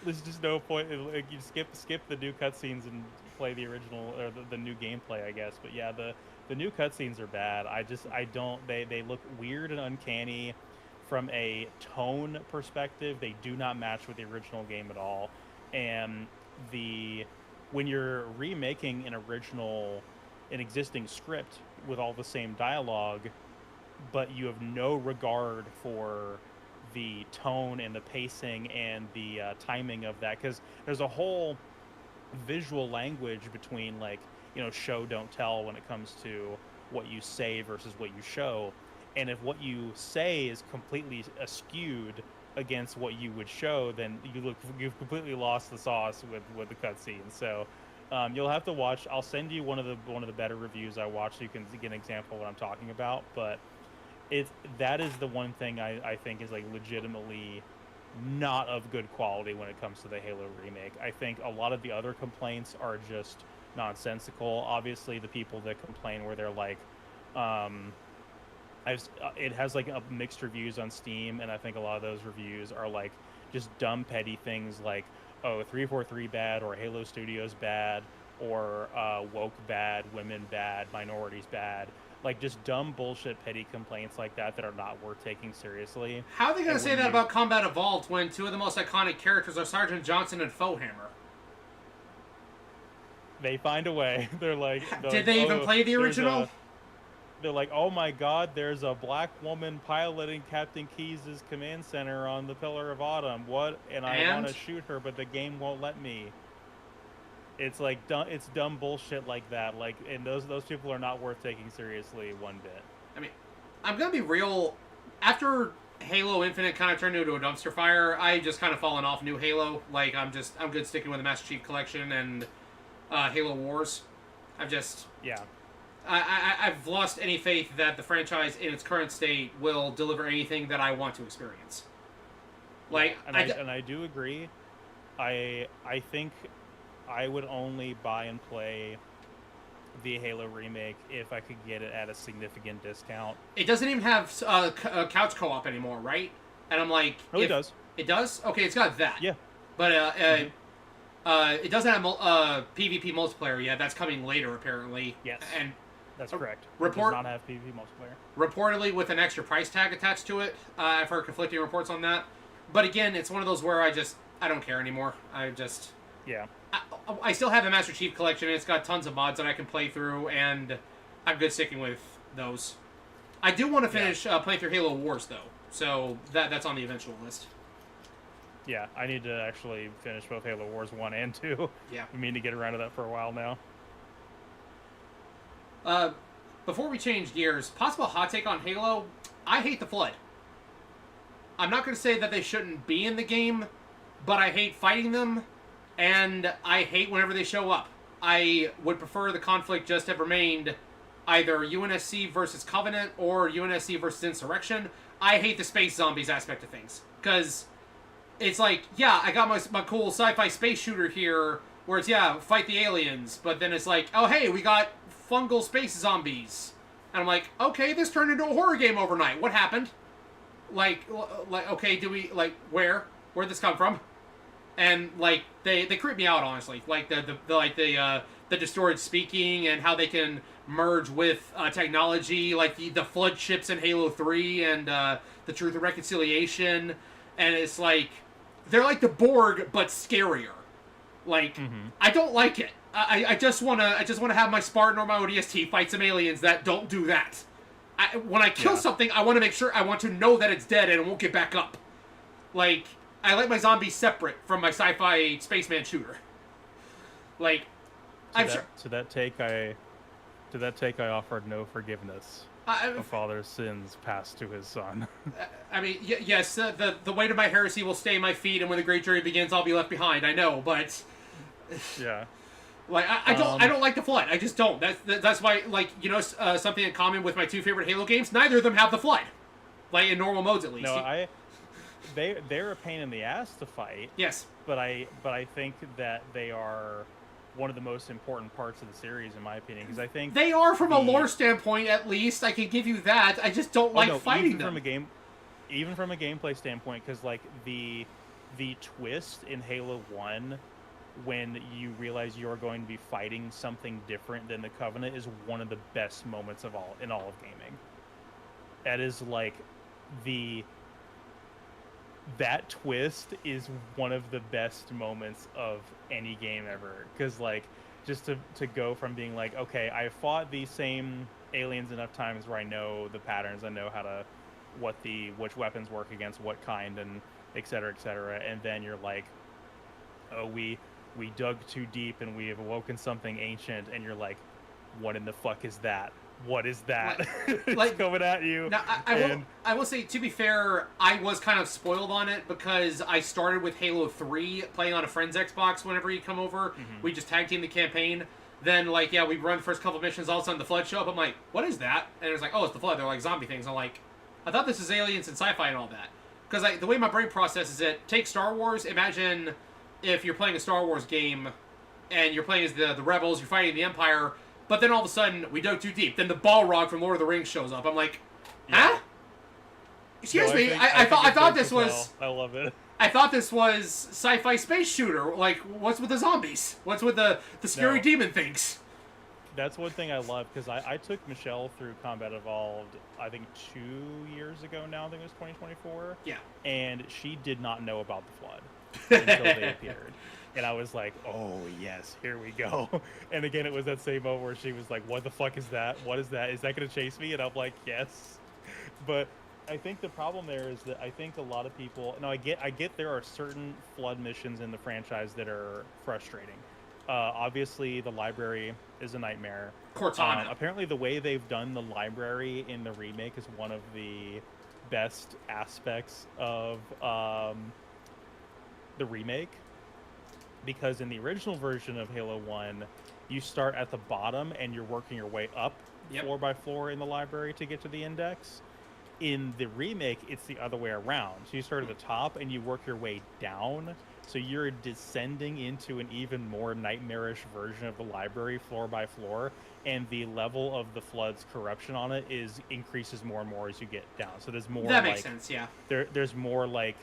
[SPEAKER 1] there's just no point. Like, you skip the new cutscenes and play the original or the new gameplay, I guess. But yeah, the new cutscenes are bad. I don't. They look weird and uncanny from a tone perspective. They do not match with the original game at all. And when you're remaking an existing script with all the same dialogue, but you have no regard for the tone and the pacing and the timing of that, because there's a whole visual language between like, show don't tell when it comes to what you say versus what you show. And if what you say is completely skewed against what you would show, then you've completely lost the sauce with the cutscene. So you'll have to watch. I'll send you one of the better reviews I watched so you can get an example of what I'm talking about. But that is the one thing I think is like legitimately not of good quality when it comes to the Halo remake. I think a lot of the other complaints are just nonsensical. Obviously, the people that complain where they're like, it has like mixed reviews on Steam, and I think a lot of those reviews are like just dumb petty things like, oh, 343 bad, or Halo Studios bad, or woke bad, women bad, minorities bad. Like just dumb bullshit petty complaints like that are not worth taking seriously.
[SPEAKER 2] How are they going to say that about Combat Evolved when two of the most iconic characters are Sergeant Johnson and Foehammer?
[SPEAKER 1] They find a way. They're like,
[SPEAKER 2] did they even play the original?
[SPEAKER 1] They're like, oh my god, there's a black woman piloting Captain Keyes' command center on the Pillar of Autumn. What? And I want to shoot her, but the game won't let me. It's like it's dumb bullshit like that. Like, and those people are not worth taking seriously one bit.
[SPEAKER 2] I mean, I'm gonna be real. After Halo Infinite kind of turned into a dumpster fire, I just kind of fallen off new Halo. Like, I'm good sticking with the Master Chief Collection and Halo Wars. I've lost any faith that the franchise in its current state will deliver anything that I want to experience. Like,
[SPEAKER 1] and I do agree. I think I would only buy and play the Halo remake if I could get it at a significant discount.
[SPEAKER 2] It doesn't even have couch co-op anymore, right? And I'm like,
[SPEAKER 1] it does.
[SPEAKER 2] It does? Okay, it's got that.
[SPEAKER 1] Yeah.
[SPEAKER 2] But it doesn't have PvP multiplayer yet. That's coming later, apparently.
[SPEAKER 1] Yes. And that's correct.
[SPEAKER 2] It does
[SPEAKER 1] not have PvP multiplayer.
[SPEAKER 2] Reportedly with an extra price tag attached to it. I've heard conflicting reports on that. But again, it's one of those where I don't care anymore.
[SPEAKER 1] Yeah.
[SPEAKER 2] I still have the Master Chief Collection, and it's got tons of mods that I can play through, and I'm good sticking with those. I do want to finish playing through Halo Wars, though, so that's on the eventual list.
[SPEAKER 1] Yeah, I need to actually finish both Halo Wars 1 and 2.
[SPEAKER 2] Yeah.
[SPEAKER 1] I mean to get around to that for a while now.
[SPEAKER 2] Before we change gears, possible hot take on Halo, I hate the Flood. I'm not going to say that they shouldn't be in the game, but I hate fighting them, and I hate whenever they show up. I would prefer the conflict just have remained either UNSC versus Covenant or UNSC versus Insurrection. I hate the space zombies aspect of things, because it's like, yeah, I got my cool sci-fi space shooter here, where it's, fight the aliens, but then it's like, oh, hey, we got fungal space zombies. And I'm like, okay, this turned into a horror game overnight. What happened? Like, okay, do we like where'd this come from? And like they creep me out honestly. Like the distorted speaking and how they can merge with technology, like the flood ships in Halo 3 and the Truth and Reconciliation, and it's like they're like the Borg but scarier. Like I don't like it. I just wanna have my Spartan or my ODST fight some aliens that don't do that. When I kill something, I want to make sure I want to know that it's dead and it won't get back up. Like I like my zombies separate from my sci-fi spaceman shooter. Like
[SPEAKER 1] To that take, I offered no forgiveness. A father's sins passed to his son.
[SPEAKER 2] I mean, yes, the weight of my heresy will stay my feet, and when the great jury begins, I'll be left behind. I know, but
[SPEAKER 1] yeah,
[SPEAKER 2] like I don't like the flood. I just don't. That's why, like, you know, something in common with my two favorite Halo games. Neither of them have the flood, like in normal modes at least.
[SPEAKER 1] No, they're a pain in the ass to fight.
[SPEAKER 2] Yes,
[SPEAKER 1] but I think that they are one of the most important parts of the series, in my opinion, because I think
[SPEAKER 2] they are from a lore standpoint. At least I can give you that. I just don't like fighting them.
[SPEAKER 1] Even from a gameplay standpoint, because like the twist in Halo 1, when you realize you're going to be fighting something different than the Covenant, is one of the best moments of all of gaming. That is like that twist is one of the best moments of any game ever, because like just to go from being like, okay, I fought these same aliens enough times where I know the patterns, I know how to which weapons work against what kind, and et cetera, and then you're like, oh, we dug too deep and we have awoken something ancient, and you're like, what in the fuck is that? What is that? It's coming at you.
[SPEAKER 2] Now, I will say, to be fair, I was kind of spoiled on it because I started with Halo 3 playing on a friend's Xbox whenever he'd come over. Mm-hmm. We just tag teamed the campaign. Then, like, yeah, we'd run the first couple missions, all of a sudden the Flood show up. I'm like, what is that? And it was like, oh, it's the Flood. They're like zombie things. I'm like, I thought this was aliens and sci-fi and all that. Because the way my brain processes it, take Star Wars, imagine if you're playing a Star Wars game and you're playing as the Rebels, you're fighting the Empire, but then all of a sudden, we dug too deep. Then the Balrog from Lord of the Rings shows up. I'm like, huh? Excuse me. I thought this was.
[SPEAKER 1] I love it.
[SPEAKER 2] I thought this was sci-fi space shooter. Like, what's with the zombies? What's with the scary demon things?
[SPEAKER 1] That's one thing I love, because I took Michelle through Combat Evolved, I think 2 years ago now. I think it was 2024.
[SPEAKER 2] Yeah.
[SPEAKER 1] And she did not know about the Flood until they appeared. And I was like, oh, yes, here we go. And again, it was that same moment where she was like, what the fuck is that? What is that? Is that going to chase me? And I'm like, yes. But I think the problem there is that I think a lot of people... No, I get there are certain Flood missions in the franchise that are frustrating. Obviously, the library is a nightmare.
[SPEAKER 2] Cortana.
[SPEAKER 1] Apparently, the way they've done the library in the remake is one of the best aspects of the remake. Because in the original version of Halo 1, you start at the bottom and you're working your way up floor by floor in the library to get to the index. In the remake, it's the other way around. So you start at the top and you work your way down. So you're descending into an even more nightmarish version of the library floor by floor. And the level of the Flood's corruption on it increases more and more as you get down. So there's more...
[SPEAKER 2] That makes sense, yeah.
[SPEAKER 1] There's more like...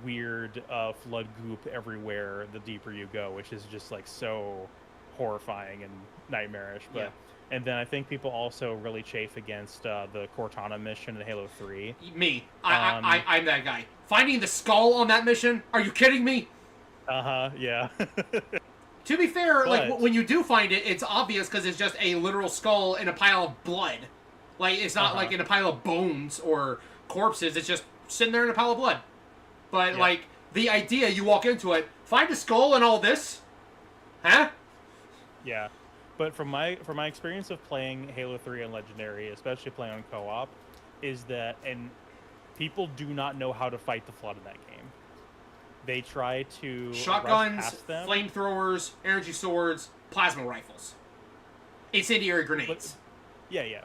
[SPEAKER 1] weird flood goop everywhere the deeper you go, which is just like so horrifying and nightmarish. But and then I think people also really chafe against the Cortana mission in Halo 3.
[SPEAKER 2] Me, I'm that guy. Finding the skull on that mission? Are you kidding me?
[SPEAKER 1] Yeah.
[SPEAKER 2] To be fair, like when you do find it, it's obvious because it's just a literal skull in a pile of blood. Like it's not like in a pile of bones or corpses. It's just sitting there in a pile of blood. But, like, the idea, you walk into it, find a skull and all this? Huh?
[SPEAKER 1] Yeah. But from my experience of playing Halo 3 on Legendary, especially playing on co-op, is that, and people do not know how to fight the Flood in that game. They try to
[SPEAKER 2] shotguns, flamethrowers, energy swords, plasma rifles, incendiary grenades.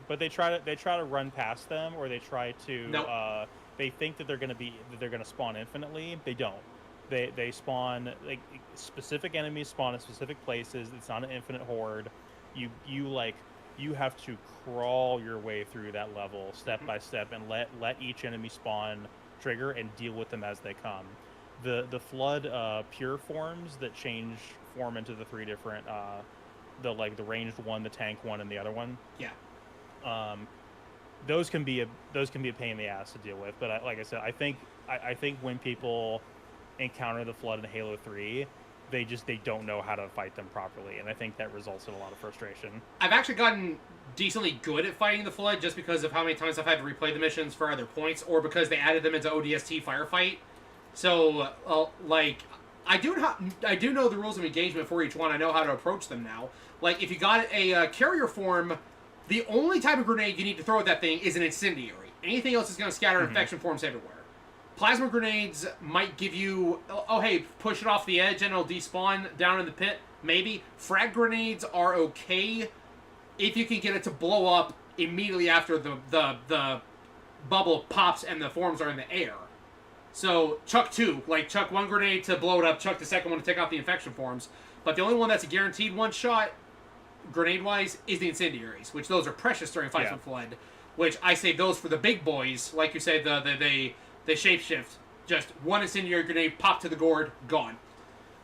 [SPEAKER 1] But they try to run past them, or they try to they think that they're going to spawn infinitely. They don't. They spawn, like, specific enemies spawn in specific places. It's not an infinite horde. You like you have to crawl your way through that level step by step and let each enemy spawn trigger and deal with them as they come. The flood pure forms that change form into the three different the ranged one, the tank one, and the other one.
[SPEAKER 2] Yeah.
[SPEAKER 1] Those can be a pain in the ass to deal with. But like I said, I think when people encounter the flood in Halo 3, they don't know how to fight them properly, and I think that results in a lot of frustration.
[SPEAKER 2] I've actually gotten decently good at fighting the flood just because of how many times I've had to replay the missions for either points or because they added them into ODST Firefight. So, like, I do know the rules of engagement for each one. I know how to approach them now. Like, if you got a carrier form, the only type of grenade you need to throw at that thing is an incendiary. Anything else is going to scatter infection forms everywhere. Plasma grenades might give you, oh hey, push it off the edge and it'll despawn down in the pit. Maybe. Frag grenades are okay if you can get it to blow up immediately after the bubble pops and the forms are in the air. So, chuck two. Like, chuck one grenade to blow it up, chuck the second one to take out the infection forms. But the only one that's a guaranteed one shot, grenade-wise, is the incendiaries, which those are precious during fights with Flood, which I save those for the big boys. Like you say, they shapeshift. Just one incendiary grenade, pop to the gourd, gone.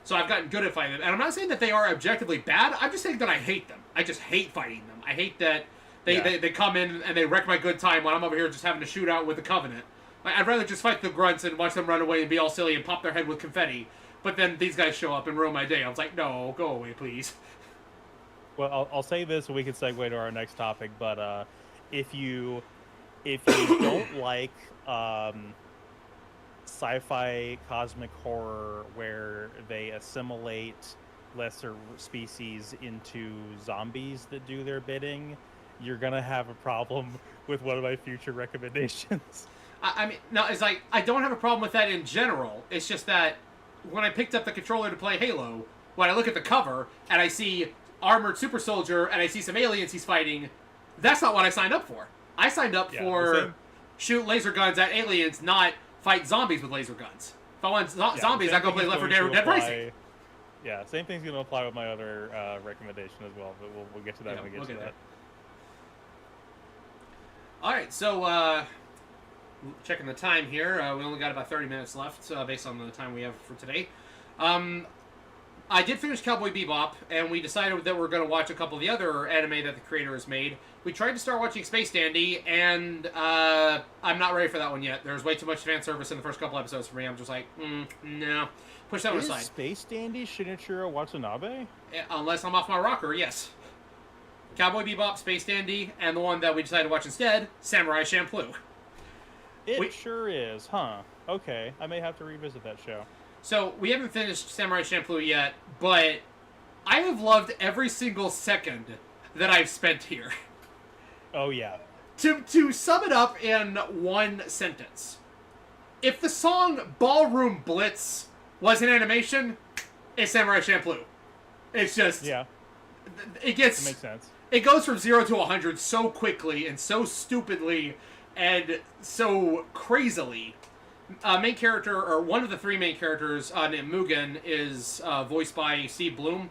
[SPEAKER 2] So I've gotten good at fighting them. And I'm not saying that they are objectively bad. I'm just saying that I hate them. I just hate fighting them. I hate that they come in and they wreck my good time when I'm over here just having to shoot out with the Covenant. Like, I'd rather just fight the grunts and watch them run away and be all silly and pop their head with confetti. But then these guys show up and ruin my day. I was like, no, go away, please.
[SPEAKER 1] Well, I'll say this so we can segue to our next topic. But if you don't like sci-fi cosmic horror where they assimilate lesser species into zombies that do their bidding, you're gonna have a problem with one of my future recommendations.
[SPEAKER 2] I mean, no, it's like, I don't have a problem with that in general. It's just that when I picked up the controller to play Halo, when I look at the cover and I see armored super soldier and I see some aliens he's fighting, that's not what I signed up for. I signed up for shoot laser guns at aliens, not fight zombies with laser guns. If I want zombies, I go play Left 4 Dead Racing.
[SPEAKER 1] Yeah, same thing's going to apply with my other recommendation as well, but we'll get to that when we get to that.
[SPEAKER 2] Alright, so checking the time here. We only got about 30 minutes left based on the time we have for today. I did finish Cowboy Bebop, and we decided that we're going to watch a couple of the other anime that the creator has made. We tried to start watching Space Dandy, and I'm not ready for that one yet. There's way too much fan service in the first couple episodes for me. I'm just like, no. Push that one aside.
[SPEAKER 1] Is Space Dandy Shinichiro Watanabe?
[SPEAKER 2] Unless I'm off my rocker, yes. Cowboy Bebop, Space Dandy, and the one that we decided to watch instead, Samurai Champloo.
[SPEAKER 1] It sure is, huh? Okay, I may have to revisit that show.
[SPEAKER 2] So, we haven't finished Samurai Champloo yet, but I have loved every single second that I've spent here.
[SPEAKER 1] Oh, yeah.
[SPEAKER 2] To sum it up in one sentence, if the song Ballroom Blitz was an animation, it's Samurai Champloo. It's just...
[SPEAKER 1] Yeah.
[SPEAKER 2] It makes
[SPEAKER 1] sense.
[SPEAKER 2] It goes from 0 to 100 so quickly and so stupidly and so crazily. Main character, or one of the three main characters, named Mugen, is voiced by Steve Bloom.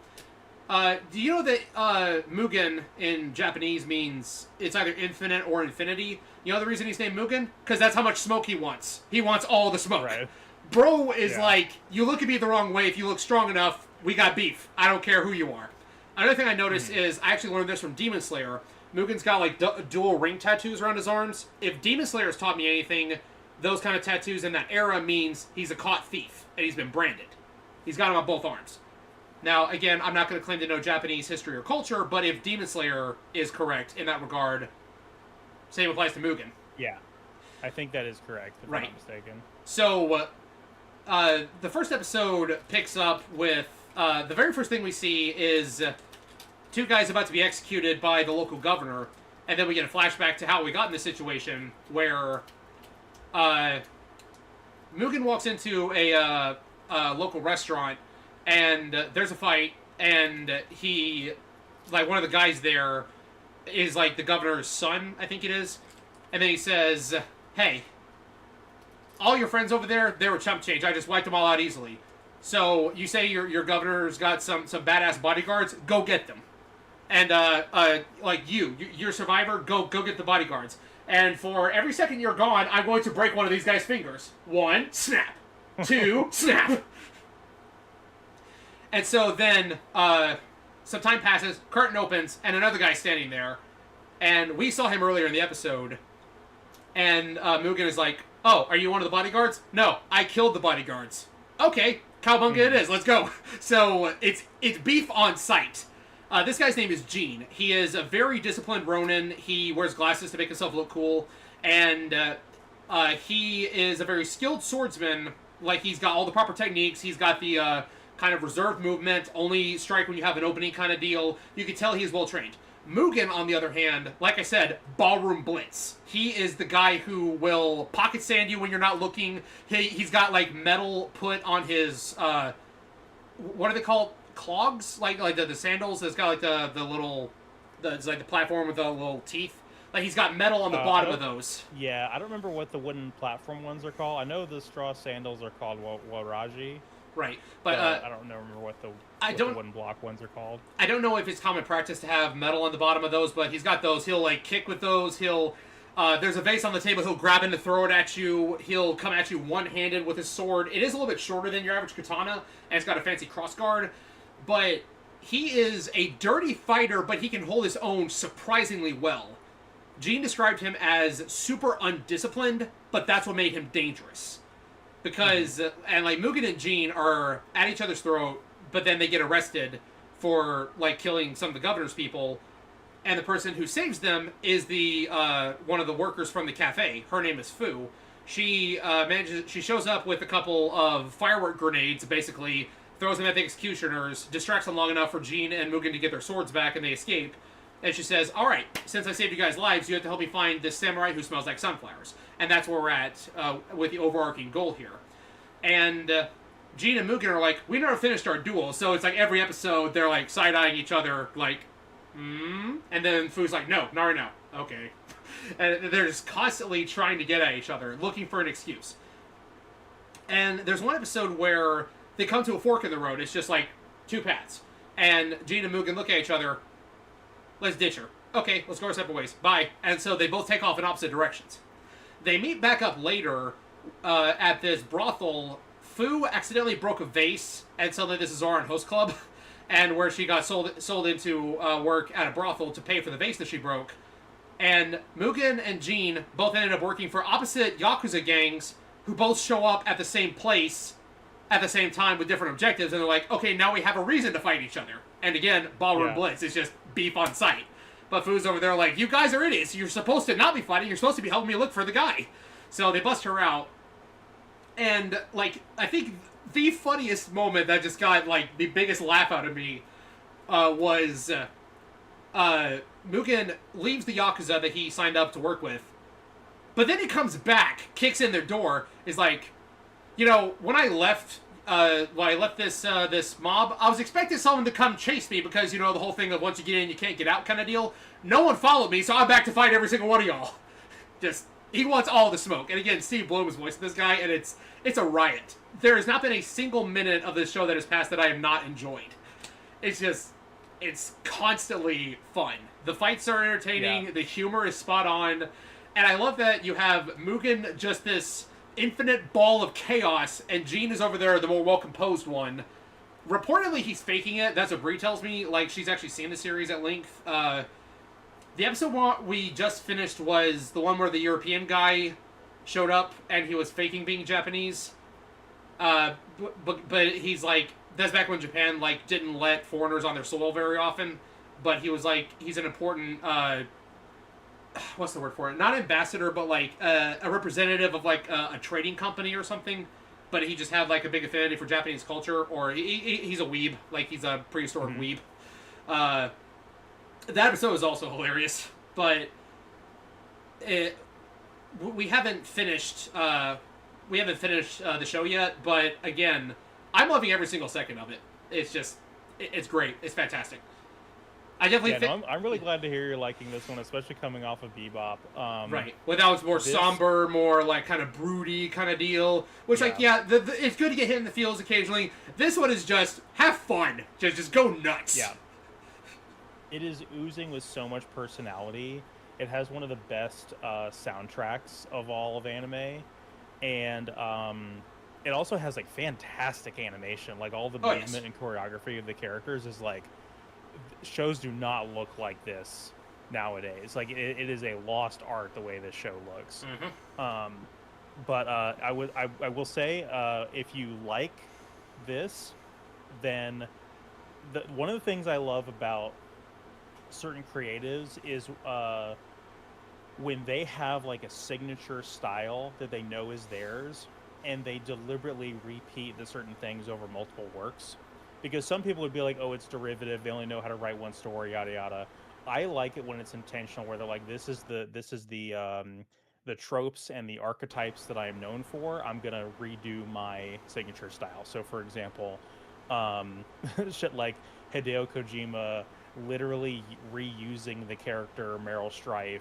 [SPEAKER 2] Do you know that Mugen in Japanese means it's either infinite or infinity? You know the reason he's named Mugen? Because that's how much smoke he wants. He wants all the smoke.
[SPEAKER 1] Right.
[SPEAKER 2] Bro is like, you look at me the wrong way, if you look strong enough, we got beef. I don't care who you are. Another thing I noticed is, I actually learned this from Demon Slayer. Mugen's got like dual ring tattoos around his arms. If Demon Slayer has taught me anything, those kind of tattoos in that era means he's a caught thief, and he's been branded. He's got them on both arms. Now, again, I'm not going to claim to know Japanese history or culture, but if Demon Slayer is correct in that regard, same applies to Mugen.
[SPEAKER 1] Yeah, I think that is correct, if I'm not mistaken.
[SPEAKER 2] So, the first episode picks up with, the very first thing we see is two guys about to be executed by the local governor, and then we get a flashback to how we got in this situation, where Mugen walks into a local restaurant, and there's a fight, and he, like, one of the guys there is, like, the governor's son, I think it is, and then he says, hey, all your friends over there, they were chump change. I just wiped them all out easily. So, you say your governor's got some badass bodyguards? Go get them. And like you're a survivor. Go get the bodyguards. And for every second you're gone, I'm going to break one of these guys' fingers. 1, snap. 2, snap. And so then some time passes, curtain opens, and another guy's standing there. And we saw him earlier in the episode. And Mugen is like, "Oh, are you one of the bodyguards?" "No, I killed the bodyguards." "Okay, cowbunga it is. Let's go." So it's beef on sight. This guy's name is Gene. He is a very disciplined Ronin. He wears glasses to make himself look cool. And he is a very skilled swordsman. Like, he's got all the proper techniques. He's got the kind of reserved movement, only strike when you have an opening kind of deal. You can tell he's well trained. Mugen, on the other hand, like I said, ballroom blitz. He is the guy who will pocket sand you when you're not looking. He's got, like, metal put on his, what are they called? Clogs? Like the sandals that's got, like, the little, it's like the platform with the little teeth. Like, he's got metal on the bottom of those.
[SPEAKER 1] Yeah, I don't remember what the wooden platform ones are called. I know the straw sandals are called waraji.
[SPEAKER 2] Right, but
[SPEAKER 1] I don't remember what the wooden block ones are called.
[SPEAKER 2] I don't know if it's common practice to have metal on the bottom of those, but he's got those. He'll, like, kick with those. He'll, there's a vase on the table. He'll grab it and throw it at you. He'll come at you one-handed with his sword. It is a little bit shorter than your average katana, and it's got a fancy crossguard. But he is a dirty fighter, but he can hold his own surprisingly well. Gene described him as super undisciplined, but that's what made him dangerous. Because, and like, Mugen and Gene are at each other's throat, but then they get arrested for, like, killing some of the governor's people. And the person who saves them is the one of the workers from the cafe. Her name is Fu. She shows up with a couple of firework grenades, basically, throws them at the executioners, distracts them long enough for Gene and Mugen to get their swords back, and they escape. And she says, "All right, since I saved you guys' lives, you have to help me find this samurai who smells like sunflowers." And that's where we're at with the overarching goal here. And Gene and Mugen are like, "We never finished our duel." So it's like every episode, they're like side-eyeing each other, like, And then Fu's like, "No, not right now." Okay. And they're just constantly trying to get at each other, looking for an excuse. And there's one episode where they come to a fork in the road. It's just like two paths. And Gene and Mugen look at each other. "Let's ditch her." "Okay, let's go our separate ways. Bye." And so they both take off in opposite directions. They meet back up later at this brothel. Fu accidentally broke a vase, and suddenly this is Zoran Host Club, and where she got sold into work at a brothel to pay for the vase that she broke. And Mugen and Gene both ended up working for opposite Yakuza gangs, who both show up at the same place at the same time with different objectives, and they're like, "Okay, now we have a reason to fight each other." And again, ballroom blitz is just beef on sight. But Fu's over there like, "You guys are idiots. You're supposed to not be fighting. You're supposed to be helping me look for the guy." So they bust her out. And, like, I think the funniest moment that just got, like, the biggest laugh out of me was Mugen leaves the Yakuza that he signed up to work with. But then he comes back, kicks in their door, is like, "You know, when I left this mob, I was expecting someone to come chase me because, you know, the whole thing of once you get in, you can't get out kind of deal. No one followed me, so I'm back to fight every single one of y'all." Just, he wants all the smoke. And again, Steve Blum is voicing this guy, and it's a riot. There has not been a single minute of this show that has passed that I have not enjoyed. It's constantly fun. The fights are entertaining, the humor is spot on, and I love that you have Mugen, just this infinite ball of chaos, and Gene is over there, the more well-composed one. Reportedly, he's faking it. That's what Brie tells me. Like, she's actually seen the series at length. The episode we just finished was the one where the European guy showed up, and he was faking being Japanese. But he's like, that's back when Japan, like, didn't let foreigners on their soil very often. But he was like, he's an important, what's the word for it? Not ambassador, but like a representative of like a trading company or something. But he just had like a big affinity for Japanese culture, or he's a weeb, like he's a prehistoric weeb. That episode is also hilarious, but we haven't finished the show yet. But again, I'm loving every single second of it. It's great. It's fantastic. I definitely
[SPEAKER 1] I'm really glad to hear you're liking this one, especially coming off of Bebop.
[SPEAKER 2] Right. Well, that was more somber, more like kind of broody kind of deal. Which, it's good to get hit in the feels occasionally. This one is just have fun. Just go nuts.
[SPEAKER 1] Yeah. it is oozing with so much personality. It has one of the best soundtracks of all of anime, and it also has like fantastic animation. Like all the
[SPEAKER 2] Oh yes.
[SPEAKER 1] movement and choreography of the characters is like shows do not look like this nowadays. Like it is a lost art the way this show looks.
[SPEAKER 2] Hmm.
[SPEAKER 1] Um, but I will say if you like this, then one of the things I love about certain creatives is when they have like a signature style that they know is theirs and they deliberately repeat the certain things over multiple works. Because some people would be like, oh, it's derivative, they only know how to write one story, yada yada. I like it when it's intentional, where they're like, this is the tropes and the archetypes that I am known for. I'm gonna redo my signature style. So for example, um shit like Hideo Kojima literally reusing the character Meryl Streep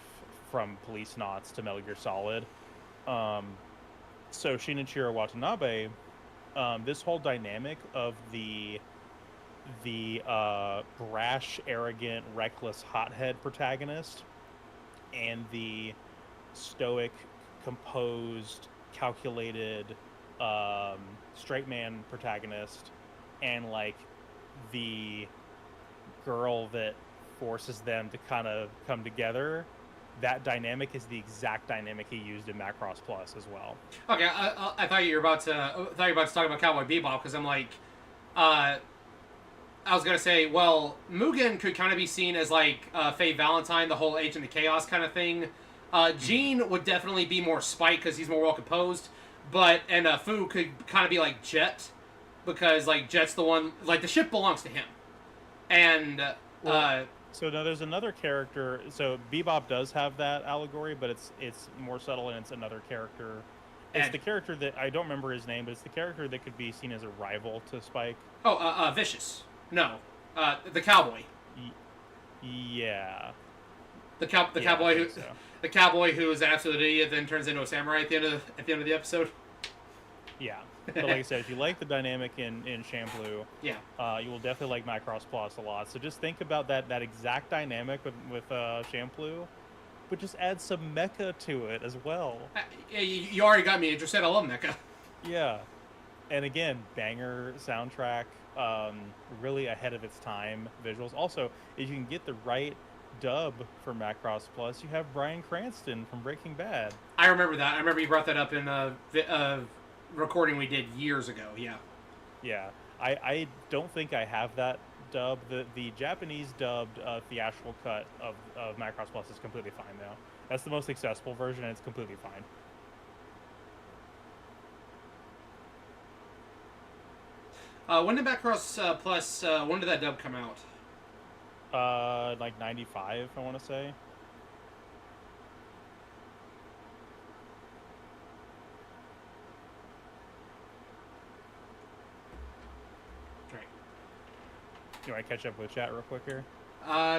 [SPEAKER 1] from Police Knots to Metal Gear Solid. Um, so Shinichiro Watanabe, this whole dynamic of the brash, arrogant, reckless, hothead protagonist and the stoic, composed, calculated, straight man protagonist, and like the girl that forces them to kind of come together. That dynamic is the exact dynamic he used in Macross Plus as well.
[SPEAKER 2] Okay, I thought you were about to. I thought you were about to talk about Cowboy Bebop because I'm like, uh, I was gonna say, well, Mugen could kind of be seen as like Faye Valentine, the whole Agent of Chaos kind of thing.
[SPEAKER 1] Mm-hmm.
[SPEAKER 2] Gene would definitely be more Spike because he's more well composed, but and Fu could kind of be like Jet because like Jet's the one like the ship belongs to him, and
[SPEAKER 1] Well, so now there's another character. So Bebop does have that allegory, but it's more subtle and it's another character. It's
[SPEAKER 2] and
[SPEAKER 1] the character that I don't remember his name, but it's the character that could be seen as a rival to Spike.
[SPEAKER 2] Vicious. No, the cowboy.
[SPEAKER 1] Y- yeah,
[SPEAKER 2] The
[SPEAKER 1] yeah, I
[SPEAKER 2] cowboy
[SPEAKER 1] think
[SPEAKER 2] who
[SPEAKER 1] so.
[SPEAKER 2] the cowboy who is an absolute idiot then turns into a samurai at the end of the episode.
[SPEAKER 1] Yeah, but like I said, if you like the dynamic in Shampoo,
[SPEAKER 2] Yeah.
[SPEAKER 1] you will definitely like Macross Plus a lot. So just think about that exact dynamic with Shampoo, but just add some mecha to it as well.
[SPEAKER 2] You already got me interested. I love mecha.
[SPEAKER 1] Yeah, and again, banger soundtrack, really ahead of its time visuals. Also, if you can get the right dub for Macross Plus, you have Bryan Cranston from Breaking Bad.
[SPEAKER 2] I remember that. I remember you brought that up in a recording we did years ago. Yeah.
[SPEAKER 1] Yeah, I don't think I have that dub. The Japanese dubbed theatrical cut of Macross Plus is completely fine though. That's the most accessible version, and it's completely fine.
[SPEAKER 2] When did Backcross Plus? When did that dub come out?
[SPEAKER 1] Like 95, I want to say.
[SPEAKER 2] Right.
[SPEAKER 1] You want to catch up with chat real quick here?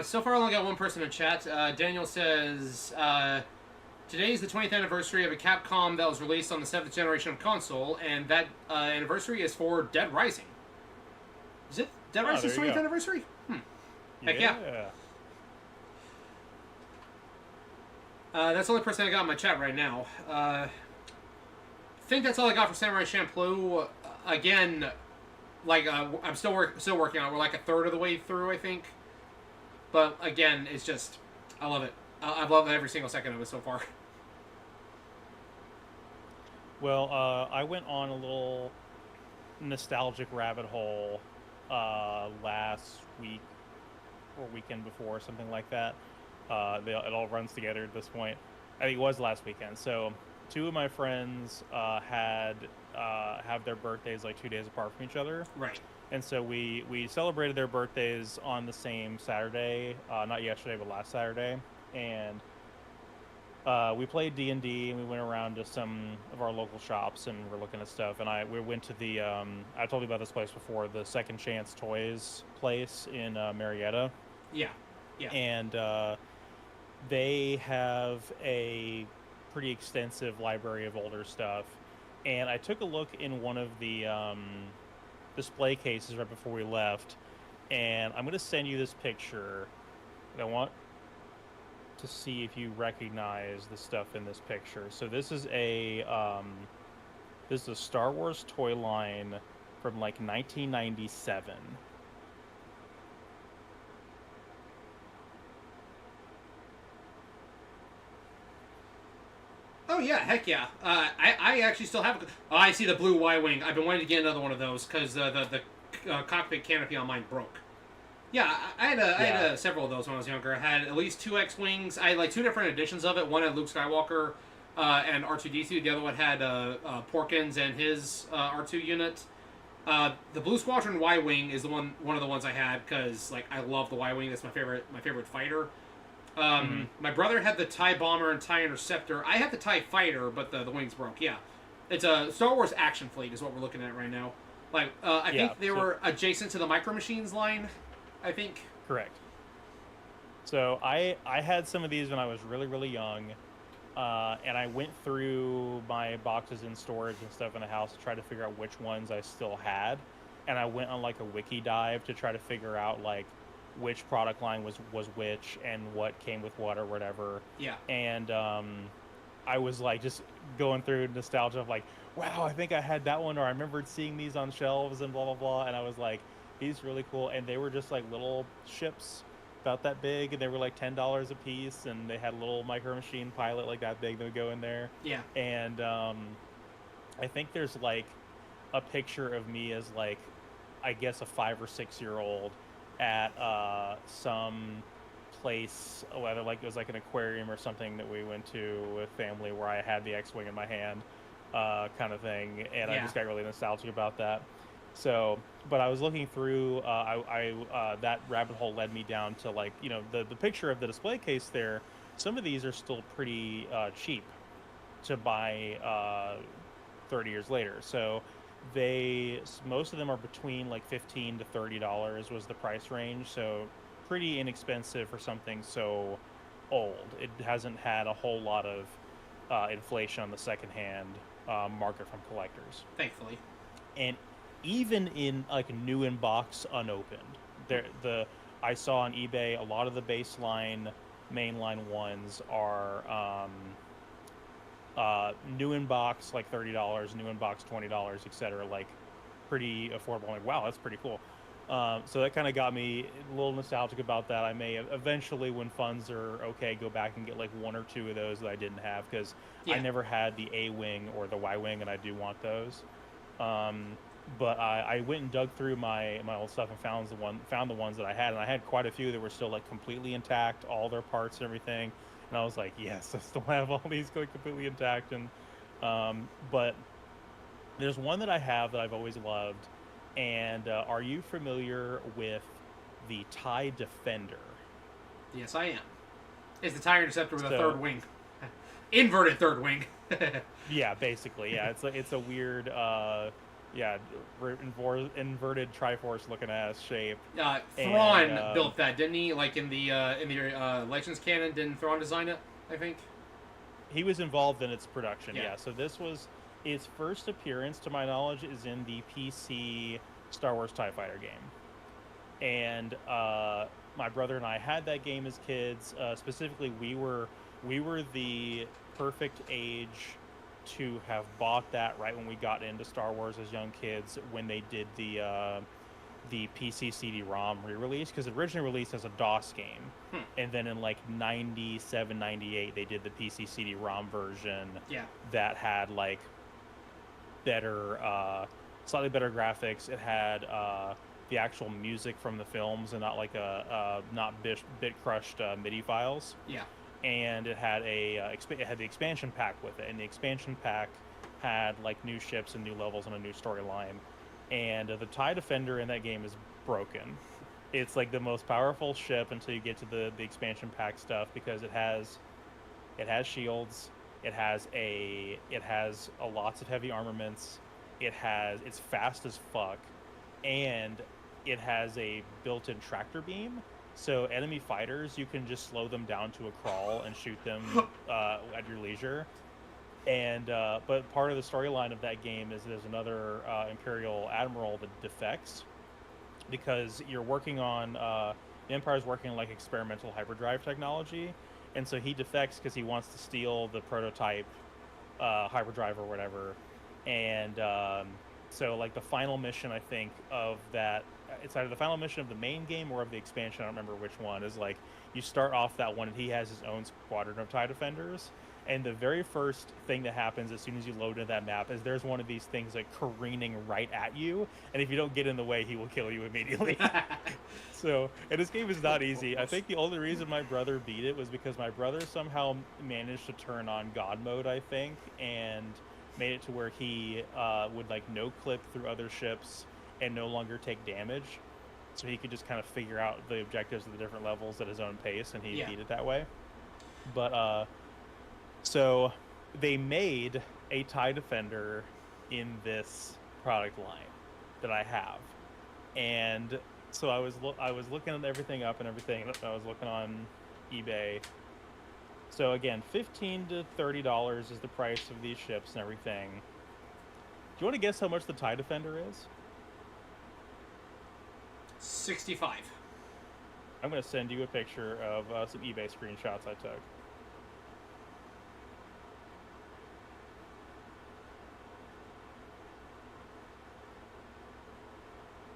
[SPEAKER 2] So far, I only got one person in chat. Daniel says, today is the 20th anniversary of a Capcom that was released on the 7th generation of console, and that anniversary is for Dead Rising. Is it Dead
[SPEAKER 1] Oh,
[SPEAKER 2] Rising's
[SPEAKER 1] there you
[SPEAKER 2] 20th
[SPEAKER 1] go.
[SPEAKER 2] anniversary? Heck yeah. That's the only person I got in my chat right now. I think that's all I got for Samurai Champloo. Again, like I'm still working on it. We're like a third of the way through, I think. But again, it's just I love it. I've loved every single second of it so far.
[SPEAKER 1] Well, I went on a little nostalgic rabbit hole last week or weekend before, something like that. It all runs together at this point. I think it was last weekend. So two of my friends have their birthdays like 2 days apart from each other,
[SPEAKER 2] Right.
[SPEAKER 1] and so we celebrated their birthdays on the same Saturday, not yesterday but last Saturday, and we played D&D and we went around to some of our local shops and we're looking at stuff. And we went to the I told you about this place before, the Second Chance Toys place in Marietta,
[SPEAKER 2] Yeah. Yeah.
[SPEAKER 1] and they have a pretty extensive library of older stuff. And I took a look in one of the display cases right before we left, and I'm going to send you this picture I want to see if you recognize the stuff in this picture. So this is a Star Wars toy line from like 1997.
[SPEAKER 2] Oh yeah, heck yeah. I actually still have. Oh, I see the blue Y wing. I've been wanting to get another one of those because the cockpit canopy on mine broke. Yeah, I
[SPEAKER 1] Yeah.
[SPEAKER 2] had several of those when I was younger. I had at least two X wings. I had like two different editions of it. One had Luke Skywalker and R2D2. The other one had Porkins and his R2 unit. The Blue Squadron Y wing is one of the ones I had because like I love the Y wing. That's my favorite fighter.
[SPEAKER 1] Mm-hmm.
[SPEAKER 2] My brother had the TIE Bomber and TIE Interceptor. I had the TIE Fighter, but the wings broke. Yeah. It's a Star Wars action fleet, is what we're looking at right now. Like, I
[SPEAKER 1] Yeah.
[SPEAKER 2] think they were adjacent to the Micro Machines line. I think.
[SPEAKER 1] Correct. So I had some of these when I was really really young, and I went through my boxes in storage and stuff in the house to try to figure out which ones I still had, and I went on like a wiki dive to try to figure out like which product line was which and what came with what or whatever,
[SPEAKER 2] Yeah.
[SPEAKER 1] and I was like just going through nostalgia of like, wow, I think I had that one, or I remembered seeing these on shelves and blah blah blah, and I was like, these really cool, and they were just like little ships about that big, and they were like $10 a piece, and they had a little micro machine pilot like that big that would go in there,
[SPEAKER 2] Yeah.
[SPEAKER 1] and I think there's like a picture of me as like, I guess a 5 or 6 year old at some place, whether like it was like an aquarium or something that we went to with family, where I had the X-wing in my hand, kind of thing, and I
[SPEAKER 2] Yeah.
[SPEAKER 1] just got really nostalgic about that. So, but I was looking through, that rabbit hole led me down to like, the picture of the display case there. Some of these are still pretty cheap to buy 30 years later. So most of them are between like $15 to $30 was the price range. So pretty inexpensive for something so old. It hasn't had a whole lot of inflation on the secondhand market from collectors.
[SPEAKER 2] Thankfully.
[SPEAKER 1] And even in like new in box unopened, there the I saw on eBay a lot of the baseline mainline ones are new in box like $30, new in box $20, etc. Like pretty affordable. I'm like, wow, that's pretty cool. So that kind of got me a little nostalgic about that. I may eventually, when funds are okay, go back and get like one or two of those that I didn't have because I
[SPEAKER 2] Yeah.
[SPEAKER 1] never had the A wing or the Y wing, and I do want those. Um, but I went and dug through my old stuff and found the ones that I had, and I had quite a few that were still like completely intact, all their parts and everything. And I was like, yes, I still have all these going completely intact. And but there's one that I have that I've always loved. And are you familiar with the TIE Defender?
[SPEAKER 2] Yes, I am. It's the TIE Interceptor with a
[SPEAKER 1] So
[SPEAKER 2] third wing. Inverted third wing.
[SPEAKER 1] yeah, basically, yeah, it's a weird, yeah, inverted Triforce looking ass shape, and
[SPEAKER 2] Thrawn built that, didn't he? Like in the Legends canon, didn't Thrawn design it? I think.
[SPEAKER 1] he was involved in its production.
[SPEAKER 2] Yeah.
[SPEAKER 1] Yeah, so this was its first appearance, to my knowledge, is in the PC Star Wars TIE Fighter game, and my brother and I had that game as kids. Specifically, we were the perfect age to have bought that right when we got into Star Wars as young kids, when they did the PC CD-ROM re-release, because it originally released as a DOS game,
[SPEAKER 2] Hmm.
[SPEAKER 1] and then in like 97, 98, they did the PC CD-ROM version
[SPEAKER 2] Yeah.
[SPEAKER 1] that had like better, slightly better graphics. It had the actual music from the films and not like not bit crushed MIDI files.
[SPEAKER 2] Yeah.
[SPEAKER 1] And it had it had the expansion pack with it, and the expansion pack had like new ships and new levels and a new storyline. And the TIE Defender in that game is broken. It's like the most powerful ship until you get to the expansion pack stuff, because it has shields, it has a lots of heavy armaments, it's fast as fuck, and it has a built-in tractor beam. So enemy fighters, you can just slow them down to a crawl and shoot them at your leisure. And but part of the storyline of that game is there's another Imperial admiral that defects, because you're working on the Empire's working on like experimental hyperdrive technology, and so he defects because he wants to steal the prototype hyperdrive or whatever. And so like the final mission, I think, of that, it's either the final mission of the main game or of the expansion, I don't remember which one, is like you start off that one and he has his own squadron of TIE defenders. And the very first thing that happens as soon as you load into that map is there's one of these things like careening right at you, and if you don't get in the way, he will kill you immediately. So, and this game is not easy. I think the only reason my brother beat it was because my brother somehow managed to turn on God mode, I think, and made it to where he would like no clip through other ships and no longer take damage. So he could just kind of figure out the objectives of the different levels at his own pace, and he
[SPEAKER 2] Yeah.
[SPEAKER 1] beat it that way. But so they made a TIE Defender in this product line that I have, and so I was looking at everything up and everything. I was looking on eBay. So again, $15 to $30 is the price of these ships and everything. Do you want to guess how much the TIE Defender is?
[SPEAKER 2] 65.
[SPEAKER 1] I'm going to send you a picture of some eBay screenshots I took.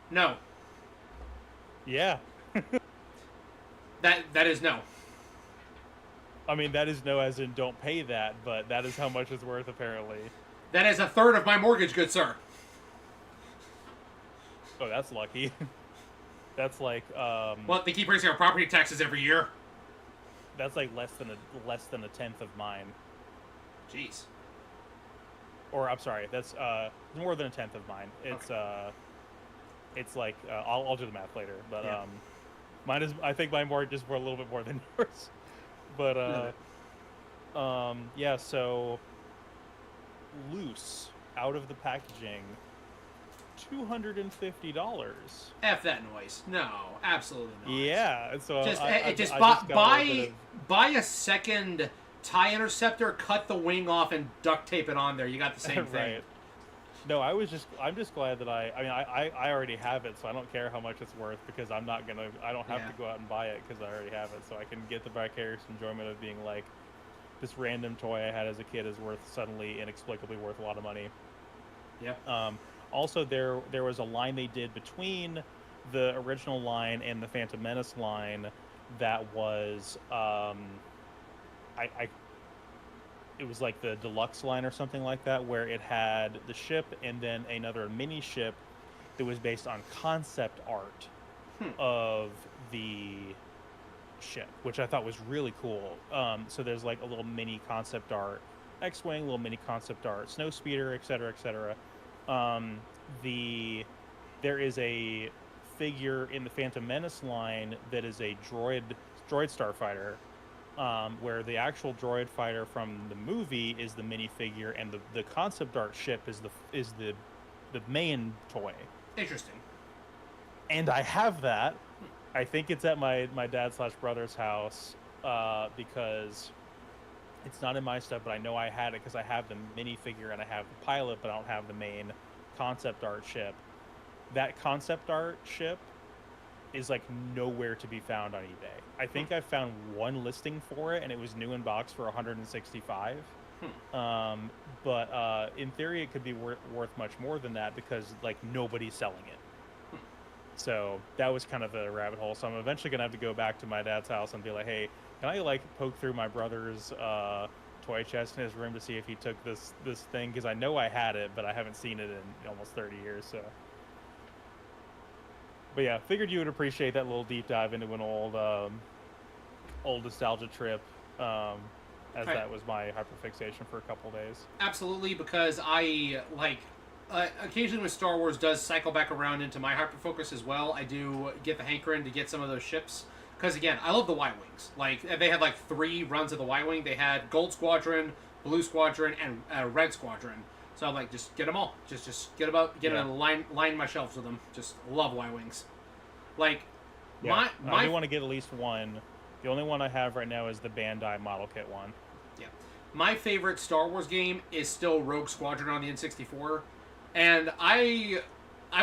[SPEAKER 2] No.
[SPEAKER 1] Yeah.
[SPEAKER 2] That is no.
[SPEAKER 1] I mean, that is no as in don't pay that, but that is how much it's worth apparently.
[SPEAKER 2] That is a third of my mortgage, good sir.
[SPEAKER 1] Oh, that's lucky. That's like
[SPEAKER 2] Well, they keep raising our property taxes every year.
[SPEAKER 1] that's like less than a tenth of mine.
[SPEAKER 2] Jeez.
[SPEAKER 1] Or I'm sorry, that's more than a tenth of mine. It's like I'll do the math later, but
[SPEAKER 2] Yeah.
[SPEAKER 1] mine is, I think mine more just for a little bit more than yours. But yeah, so loose out of the packaging, $250.
[SPEAKER 2] F that noise. No, absolutely not.
[SPEAKER 1] Yeah, and so
[SPEAKER 2] Just
[SPEAKER 1] I
[SPEAKER 2] just
[SPEAKER 1] I
[SPEAKER 2] buy
[SPEAKER 1] just got a little bit of,
[SPEAKER 2] buy a second TIE interceptor, cut the wing off, and duct tape it on there. You got the same thing.
[SPEAKER 1] right. No, I'm just glad that I already have it, so I don't care how much it's worth because I don't have
[SPEAKER 2] Yeah.
[SPEAKER 1] to go out and buy it because I already have it, so I can get the vicarious enjoyment of being like, this random toy I had as a kid is suddenly inexplicably worth a lot of money.
[SPEAKER 2] Yeah.
[SPEAKER 1] Also, there was a line they did between the original line and the Phantom Menace line that was I it was like the deluxe line or something like that, where it had the ship and then another mini ship that was based on concept art of the ship, which I thought was really cool. So there's like a little mini concept art X-wing, little mini concept art snowspeeder, etc., etc. There is a figure in the Phantom Menace line that is a droid starfighter, where the actual droid fighter from the movie is the minifigure, and the concept art ship is the main toy.
[SPEAKER 2] Interesting.
[SPEAKER 1] And I have that. I think it's at my dad / brother's house, because it's not in my stuff, but I know I had it because I have the minifigure and I have the pilot, but I don't have the main concept art ship. That concept art ship is like nowhere to be found on eBay. I think I found one listing for it, and it was new in box for $165. But in theory, it could be worth much more than that because like nobody's selling it. So that was kind of the rabbit hole. So I'm eventually gonna have to go back to my dad's house and be like, hey, can I like poke through my brother's toy chest in his room to see if he took this thing? Because I know I had it, but I haven't seen it in almost 30 years. So. But yeah, figured you would appreciate that little deep dive into an old nostalgia trip, as that was my hyperfixation for a couple days.
[SPEAKER 2] Absolutely, because I like occasionally when Star Wars does cycle back around into my hyperfocus as well, I do get the hankering to get some of those ships. Because again, I love the Y-wings. Like they had like 3 runs of the Y-wing. They had Gold Squadron, Blue Squadron, and Red Squadron. So I'm like, just get them all. Just get them and line my shelves with them. Just love Y-wings. Like,
[SPEAKER 1] yeah, I do want to get at least one. The only one I have right now is the Bandai model kit one.
[SPEAKER 2] Yeah. My favorite Star Wars game is still Rogue Squadron on the N64. And I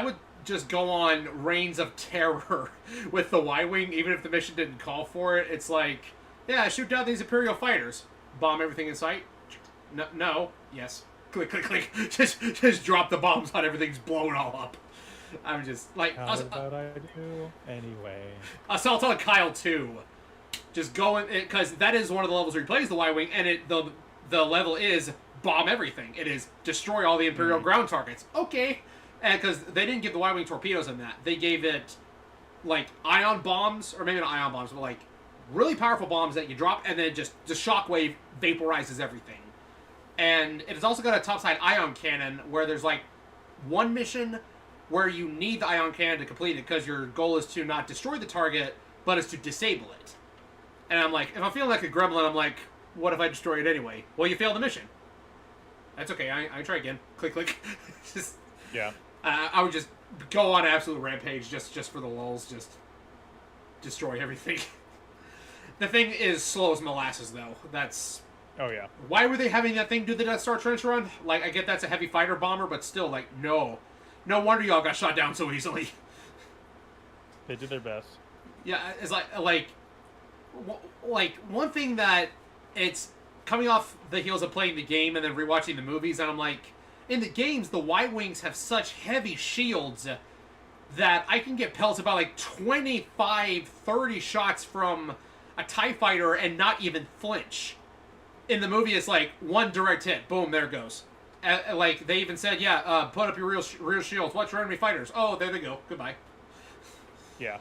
[SPEAKER 2] would just go on reigns of terror with the Y-Wing, even if the mission didn't call for it. It's like, yeah, shoot down these Imperial fighters. Bomb everything in sight. No. Yes. Click, click, click. Just drop the bombs on everything's blown all up. I'm just like...
[SPEAKER 1] How about I do anyway?
[SPEAKER 2] Assault on Kyle 2. Just going... Because that is one of the levels where he plays the Y-Wing, and the level is bomb everything. It is destroy all the Imperial ground targets. Okay. And because they didn't give the Y-Wing torpedoes in that. They gave it, like, ion bombs, or maybe not ion bombs, but, like, really powerful bombs that you drop, and then just the shockwave vaporizes everything. And it has also got a topside ion cannon, where there's, like, one mission where you need the ion cannon to complete it, because your goal is to not destroy the target, but is to disable it. And I'm like, if I'm feeling like a gremlin, I'm like, what if I destroy it anyway? Well, you failed the mission. That's okay, I try again. Click, click. Just...
[SPEAKER 1] Yeah.
[SPEAKER 2] I would just go on absolute rampage just for the lulz, just destroy everything. The thing is slow as molasses, though. That's...
[SPEAKER 1] Oh, yeah.
[SPEAKER 2] Why were they having that thing do the Death Star trench run? Like, I get that's a heavy fighter bomber, but still, like, no. No wonder y'all got shot down so easily.
[SPEAKER 1] They did their best.
[SPEAKER 2] Yeah, it's like one thing that it's coming off the heels of playing the game and then rewatching the movies, and I'm like, in the games, the Y-Wings have such heavy shields that I can get pelted by like 25, 30 shots from a TIE fighter and not even flinch. In the movie, it's like one direct hit. Boom, there it goes. Like, they even said, yeah, put up your rear shields. Watch your enemy fighters. Oh, there they go. Goodbye.
[SPEAKER 1] Yeah.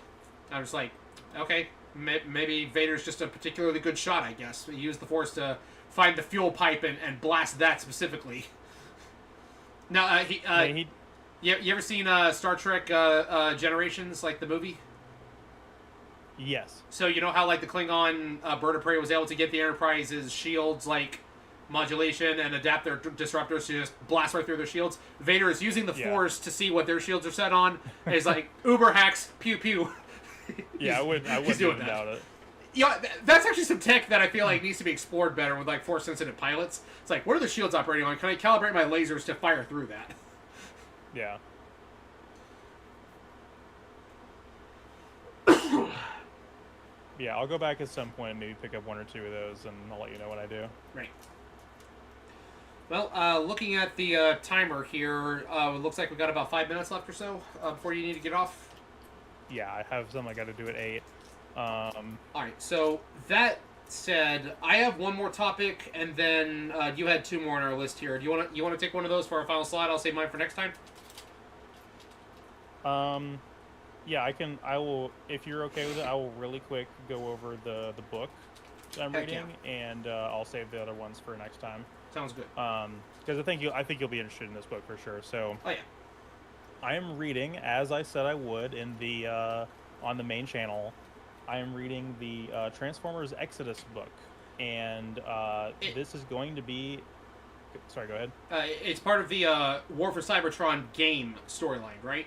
[SPEAKER 2] I'm just like, okay, maybe Vader's just a particularly good shot, I guess. He used the Force to find the fuel pipe and blast that specifically. Now, you ever seen Star Trek Generations, like the movie?
[SPEAKER 1] Yes.
[SPEAKER 2] So you know how, like, the Klingon bird of prey was able to get the Enterprise's shields, like, modulation and adapt their disruptors to just blast right through their shields? Vader is using the Force to see what their shields are set on. And he's like, Uber hacks, pew pew.
[SPEAKER 1] Yeah, I wouldn't even doubt it.
[SPEAKER 2] Yeah, that's actually some tech that I feel like needs to be explored better with, like, Force-sensitive pilots. It's like, what are the shields operating on? Can I calibrate my lasers to fire through that?
[SPEAKER 1] Yeah. Yeah, I'll go back at some point and maybe pick up one or two of those, and I'll let you know what I do.
[SPEAKER 2] Right. Well, looking at the timer here, it looks like we've got about 5 minutes left or so before you need to get off.
[SPEAKER 1] Yeah, I have some I got to do at 8.
[SPEAKER 2] Alright, so that said, I have one more topic, and then you had 2 more on our list here. Do you want to take one of those for our final slide? I'll save mine for next time.
[SPEAKER 1] Yeah, I will, if you're okay with it, I will really quick go over the book that I'm reading, and I'll save the other ones for next time.
[SPEAKER 2] Sounds good.
[SPEAKER 1] Because I think you'll be interested in this book for sure. So,
[SPEAKER 2] oh yeah,
[SPEAKER 1] I am reading, as I said I would in the on the main channel. I am reading the Transformers Exodus book, and this is going to be. Sorry, go ahead.
[SPEAKER 2] It's part of the War for Cybertron game storyline, right?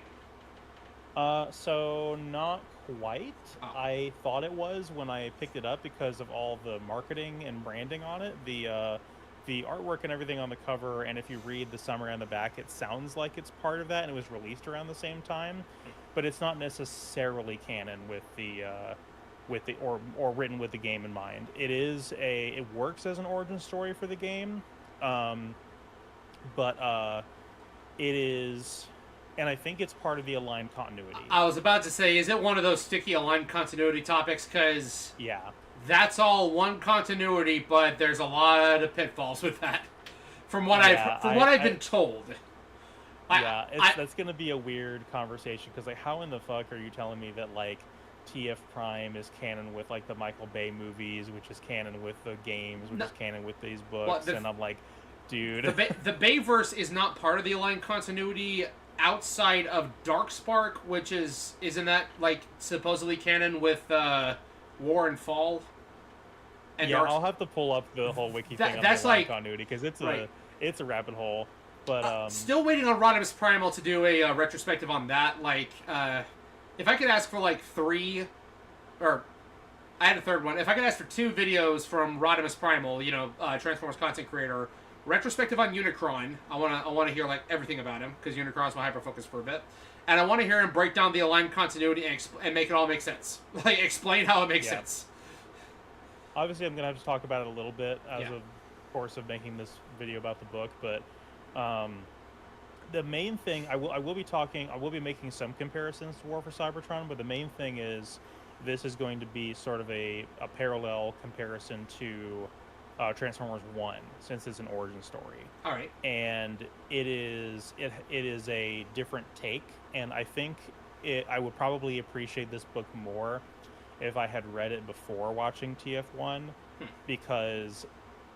[SPEAKER 1] So not quite.
[SPEAKER 2] Oh.
[SPEAKER 1] I thought it was when I picked it up because of all the marketing and branding on it. The artwork and everything on the cover, and if you read the summary on the back, it sounds like it's part of that, and it was released around the same time. But it's not necessarily canon with the or written with the game in mind. It works as an origin story for the game, but it is. And I think it's part of the aligned continuity.
[SPEAKER 2] I was about to say, is it one of those sticky aligned continuity topics? Because
[SPEAKER 1] yeah,
[SPEAKER 2] that's all one continuity, but there's a lot of pitfalls with that. From what I've been told.
[SPEAKER 1] That's gonna be a weird conversation because like, how in the fuck are you telling me that like TF Prime is canon with like the Michael Bay movies, which is canon with the games, which is canon with these books, and I'm like, dude,
[SPEAKER 2] the Bayverse is not part of the aligned continuity. Outside of Darkspark, which isn't that like supposedly canon with War and Fall? And
[SPEAKER 1] yeah, I'll have to pull up the whole wiki thing on
[SPEAKER 2] that's
[SPEAKER 1] the
[SPEAKER 2] like
[SPEAKER 1] continuity because it's a rabbit hole. But
[SPEAKER 2] still waiting on Rodimus Primal to do a retrospective on that. Like, if I could ask for like 3, or I had a third one. If I could ask for 2 videos from Rodimus Primal, Transformers content creator, retrospective on Unicron. I wanna hear like everything about him because Unicron's my hyper focus for a bit, and I want to hear him break down the aligned continuity and make it all make sense. Like explain how it makes sense.
[SPEAKER 1] Obviously, I'm gonna have to talk about it a little bit as
[SPEAKER 2] Yeah.
[SPEAKER 1] a course of making this video about the book, but um, the main thing I will be making some comparisons to War for Cybertron, but the main thing is this is going to be sort of a parallel comparison to Transformers One, since it's an origin story.
[SPEAKER 2] All right.
[SPEAKER 1] And it is a different take, and I think I would probably appreciate this book more if I had read it before watching TF1, because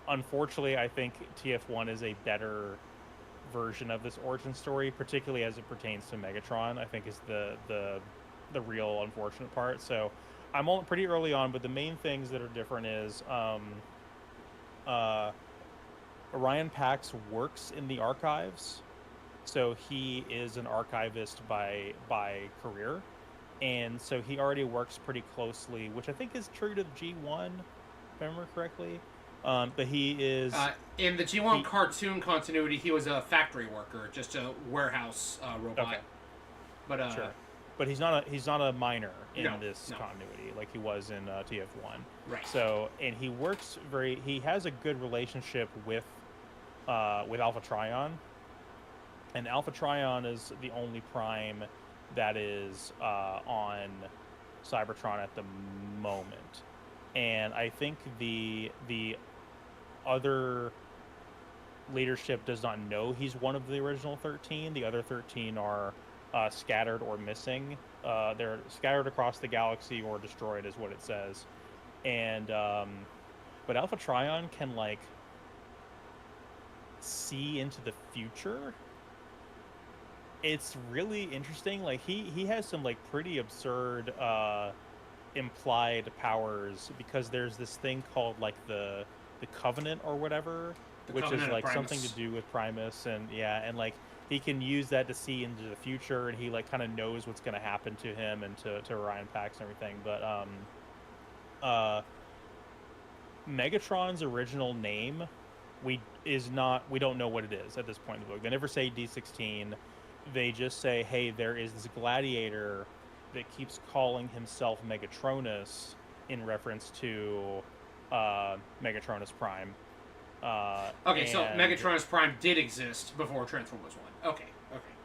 [SPEAKER 1] unfortunately I think TF1 is a better version of this origin story, particularly as it pertains to Megatron. I think is the real unfortunate part. So I'm all pretty early on, but the main things that are different is uh, Orion Pax works in the archives, so he is an archivist by career, and so he already works pretty closely, which I think is true to the G1, if I remember correctly. But he is
[SPEAKER 2] in the G1 cartoon continuity. He was a factory worker, just a warehouse robot. Okay. But
[SPEAKER 1] sure. But he's not a minor in this continuity like he was in TF1.
[SPEAKER 2] Right.
[SPEAKER 1] So, and he has a good relationship with Alpha Trion, and Alpha Trion is the only prime that is on Cybertron at the moment, and I think the other leadership does not know he's one of the original 13. The other 13 are scattered or missing. They're scattered across the galaxy or destroyed, is what it says. And but Alpha Trion can like see into the future. It's really interesting. Like he has some like pretty absurd implied powers, because there's this thing called like the Covenant or whatever, which is like something to do with Primus, and and like he can use that to see into the future, and he like kind of knows what's going to happen to him and to Orion Pax and everything. But Megatron's original name we don't know what it is at this point in the book. They never say D16. They just say, hey, there is this gladiator that keeps calling himself Megatronus in reference to Megatronus Prime.
[SPEAKER 2] Okay, so Megatronus Prime did exist before Transformers 1. Okay.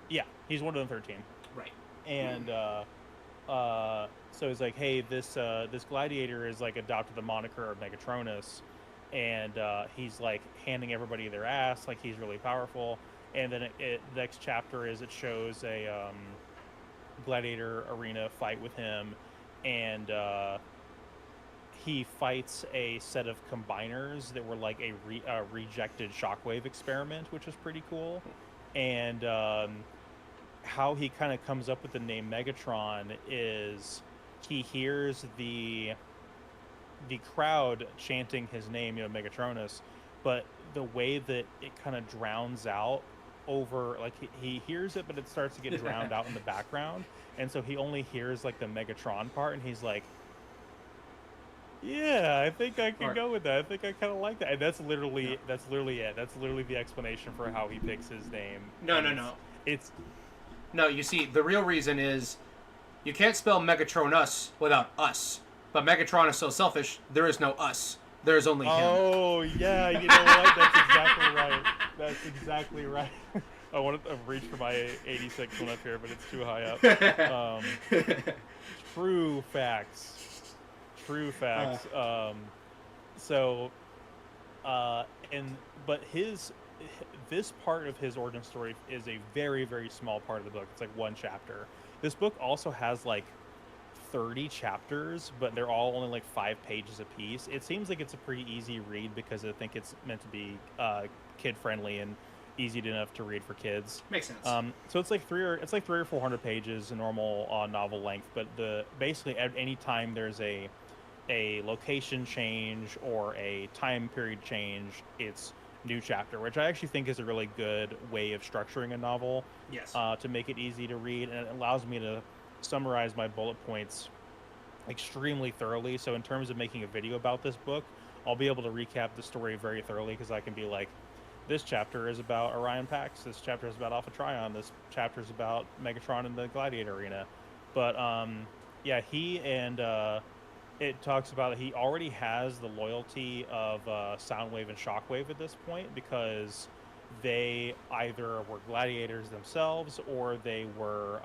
[SPEAKER 1] Yeah, he's one of the 13.
[SPEAKER 2] Right.
[SPEAKER 1] And so it's like, hey, this gladiator is like adopted the moniker of Megatronus, and he's like handing everybody their ass, like he's really powerful. And then the next chapter is it shows a gladiator arena fight with him, and he fights a set of combiners that were like a rejected Shockwave experiment, which is pretty cool. And how he kind of comes up with the name Megatron is he hears the crowd chanting his name, Megatronus, but the way that it kind of drowns out over, like he hears it, but it starts to get drowned out in the background, and so he only hears like the Megatron part, and he's like, yeah, I think I can go with that. I think I kind of like that. And that's literally it. That's literally the explanation for how he picks his name.
[SPEAKER 2] No. No, you see, the real reason is you can't spell Megatronus without us. But Megatron is so selfish, there is no us. There is only him.
[SPEAKER 1] Oh, yeah, you know what? That's exactly right. That's exactly right. I wanted to reach for my 86 one up here, but it's too high up. True facts. But this part of his origin story is a very, very small part of the book. It's like one chapter. This book also has like 30 chapters, but they're all only like 5 pages a piece. It seems like it's a pretty easy read because I think it's meant to be kid friendly and easy enough to read for kids.
[SPEAKER 2] Makes sense.
[SPEAKER 1] So it's like 300 or 400 pages, a normal novel length. But basically at any time there's a location change or a time period change, it's new chapter, which I actually think is a really good way of structuring a novel.
[SPEAKER 2] Yes.
[SPEAKER 1] To make it easy to read, and it allows me to summarize my bullet points extremely thoroughly. So in terms of making a video about this book, I'll be able to recap the story very thoroughly, because I can be like, this chapter is about Orion Pax. This chapter is about Alpha Trion. This chapter is about Megatron in the Gladiator Arena. But yeah, he and it talks about he already has the loyalty of Soundwave and Shockwave at this point because they either were gladiators themselves or they were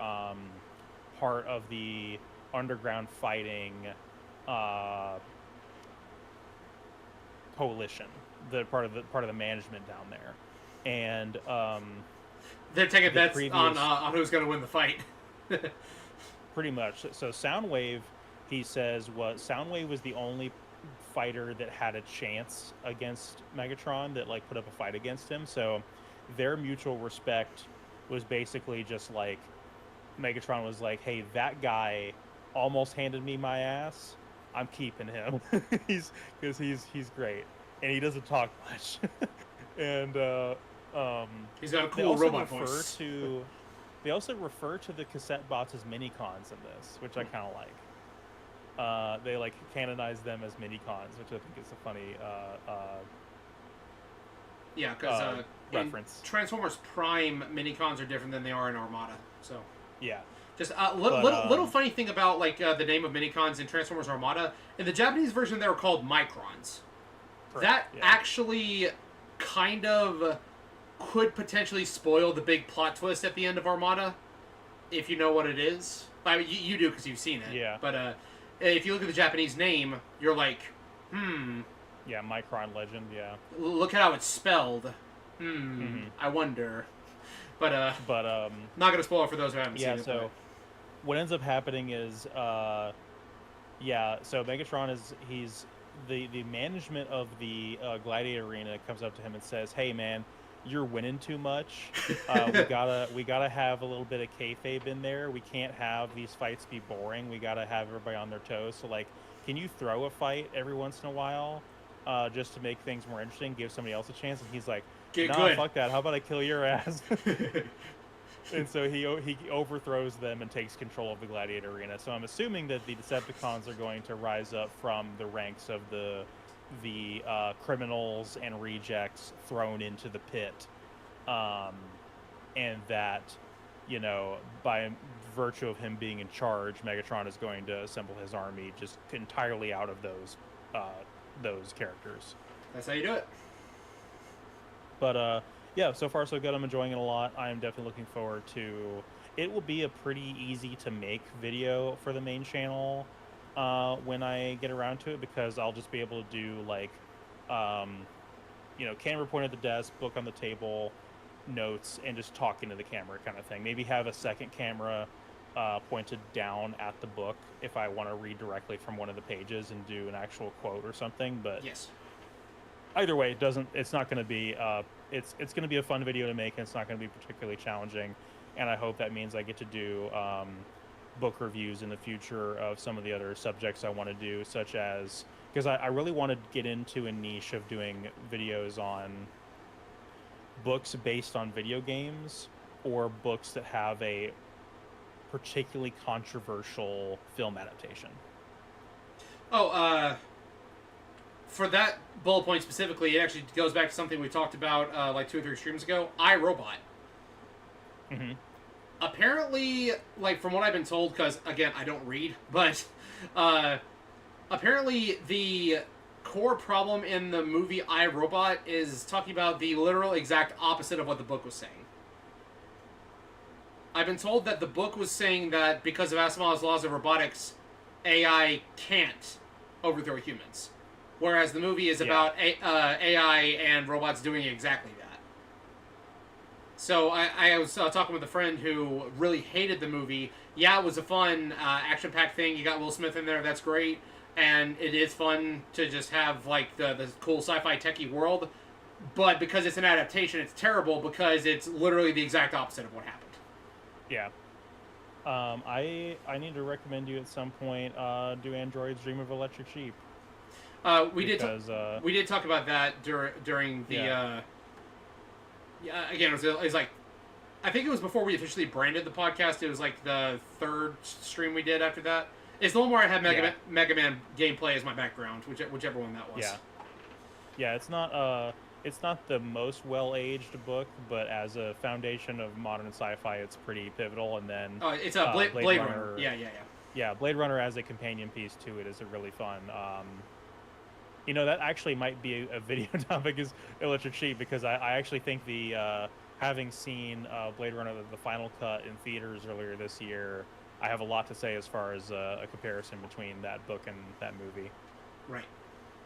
[SPEAKER 1] part of the underground fighting uh, coalition, the part of the management down there, and
[SPEAKER 2] They're taking bets
[SPEAKER 1] previous,
[SPEAKER 2] on who's going to win the fight.
[SPEAKER 1] pretty much. So Soundwave, he says, Soundwave was the only fighter that had a chance against Megatron that like put up a fight against him. So their mutual respect was basically just like Megatron was like, "Hey, that guy almost handed me my ass. I'm keeping him. he's great, and he doesn't talk much." And
[SPEAKER 2] He's got a
[SPEAKER 1] they
[SPEAKER 2] cool
[SPEAKER 1] also
[SPEAKER 2] robot
[SPEAKER 1] refer
[SPEAKER 2] voice.
[SPEAKER 1] to they also refer to the cassette bots as mini cons in this, which I kind of like. They like canonize them as mini cons, which I think is a funny
[SPEAKER 2] Yeah, because
[SPEAKER 1] reference.
[SPEAKER 2] Transformers Prime minicons are different than they are in Armada. So
[SPEAKER 1] Yeah,
[SPEAKER 2] just
[SPEAKER 1] but
[SPEAKER 2] little funny thing about like the name of minicons in Transformers Armada. In the Japanese version, they were called microns.
[SPEAKER 1] correct,
[SPEAKER 2] That
[SPEAKER 1] yeah.
[SPEAKER 2] actually kind of could potentially spoil the big plot twist at the end of Armada, if you know what it is. I mean, you do because you've seen it.
[SPEAKER 1] Yeah.
[SPEAKER 2] But if you look at the Japanese name, you're like,
[SPEAKER 1] Yeah, Micron Legend, yeah.
[SPEAKER 2] look at how it's spelled. I wonder. But
[SPEAKER 1] But
[SPEAKER 2] not gonna spoil it for those who haven't
[SPEAKER 1] yeah,
[SPEAKER 2] seen it.
[SPEAKER 1] so what ends up happening is yeah, so Megatron he's the management of the Gladiator Arena comes up to him and says, "Hey man, you're winning too much. We gotta have a little bit of kayfabe in there. We can't have these fights be boring. We gotta have everybody on their toes. So like, can you throw a fight every once in a while, just to make things more interesting? Give somebody else a chance." And he's like,
[SPEAKER 2] Get
[SPEAKER 1] "Nah,
[SPEAKER 2] good."
[SPEAKER 1] fuck that. How about I kill your ass?" And so he overthrows them and takes control of the Gladiator Arena. So I'm assuming that the Decepticons are going to rise up from the ranks of the criminals and rejects thrown into the pit, and that, you know, by virtue of him being in charge, Megatron is going to assemble his army just entirely out of those characters.
[SPEAKER 2] That's how you do it.
[SPEAKER 1] But yeah, so far so good. I'm enjoying it a lot. I am definitely looking forward to. It will be a pretty easy to make video for the main channel when I get around to it, because I'll just be able to do like, you know, camera point at the desk, book on the table, notes, and just talk into the camera kind of thing. Maybe have a second camera pointed down at the book if I want to read directly from one of the pages and do an actual quote or something. But
[SPEAKER 2] Yes.
[SPEAKER 1] either way, it's not going to be it's going to be a fun video to make, and it's not going to be particularly challenging. And I hope that means I get to do book reviews in the future of some of the other subjects I want to do, such as, because I really want to get into a niche of doing videos on books based on video games, or books that have a particularly controversial film adaptation.
[SPEAKER 2] Oh, for that bullet point specifically, it actually goes back to something we talked about like 2 or 3 streams ago. iRobot.
[SPEAKER 1] Mm-hmm.
[SPEAKER 2] Apparently, like from what I've been told, because again I don't read, but apparently the core problem in the movie iRobot is talking about the literal exact opposite of what the book was saying. I've been told that the book was saying that because of Asimov's laws of robotics, AI can't overthrow humans. Whereas the movie is about AI and robots doing exactly that. So I was talking with a friend who really hated the movie. Yeah, it was a fun, action-packed thing. You got Will Smith in there, that's great. And it is fun to just have like the cool sci-fi techie world. But because it's an adaptation, it's terrible because it's literally the exact opposite of what happened.
[SPEAKER 1] Yeah. I need to recommend you at some point do Androids Dream of Electric Sheep.
[SPEAKER 2] We did talk about that during the again it was like, I think it was before we officially branded the podcast. It was like the 3rd stream we did after that. It's the one where I had Mega Man gameplay as my background, whichever one that was.
[SPEAKER 1] Yeah, it's not it's not the most well-aged book, but as a foundation of modern sci-fi, it's pretty pivotal. And then
[SPEAKER 2] Oh, it's a
[SPEAKER 1] Blade
[SPEAKER 2] Blade Runner.
[SPEAKER 1] Runner,
[SPEAKER 2] Yeah.
[SPEAKER 1] yeah, Blade Runner as a companion piece to it is a really fun. That actually might be a video topic is a little cheap because I actually think having seen Blade Runner the final cut in theaters earlier this year, I have a lot to say as far as a comparison between that book and that movie.
[SPEAKER 2] Right.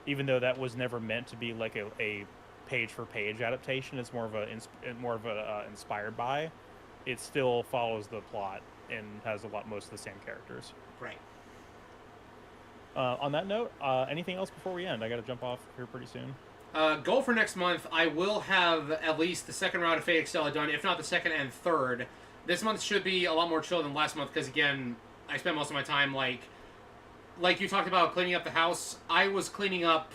[SPEAKER 1] Even though that was never meant to be like a page for page adaptation, it's more of a inspired by. It still follows the plot and has most of the same characters.
[SPEAKER 2] Right.
[SPEAKER 1] On that note, anything else before we end? I got to jump off here pretty soon.
[SPEAKER 2] Goal for next month, I will have at least the second round of Fate Extella done, if not the second and third. This month should be a lot more chill than last month because, again, I spent most of my time, like you talked about cleaning up the house. I was cleaning up,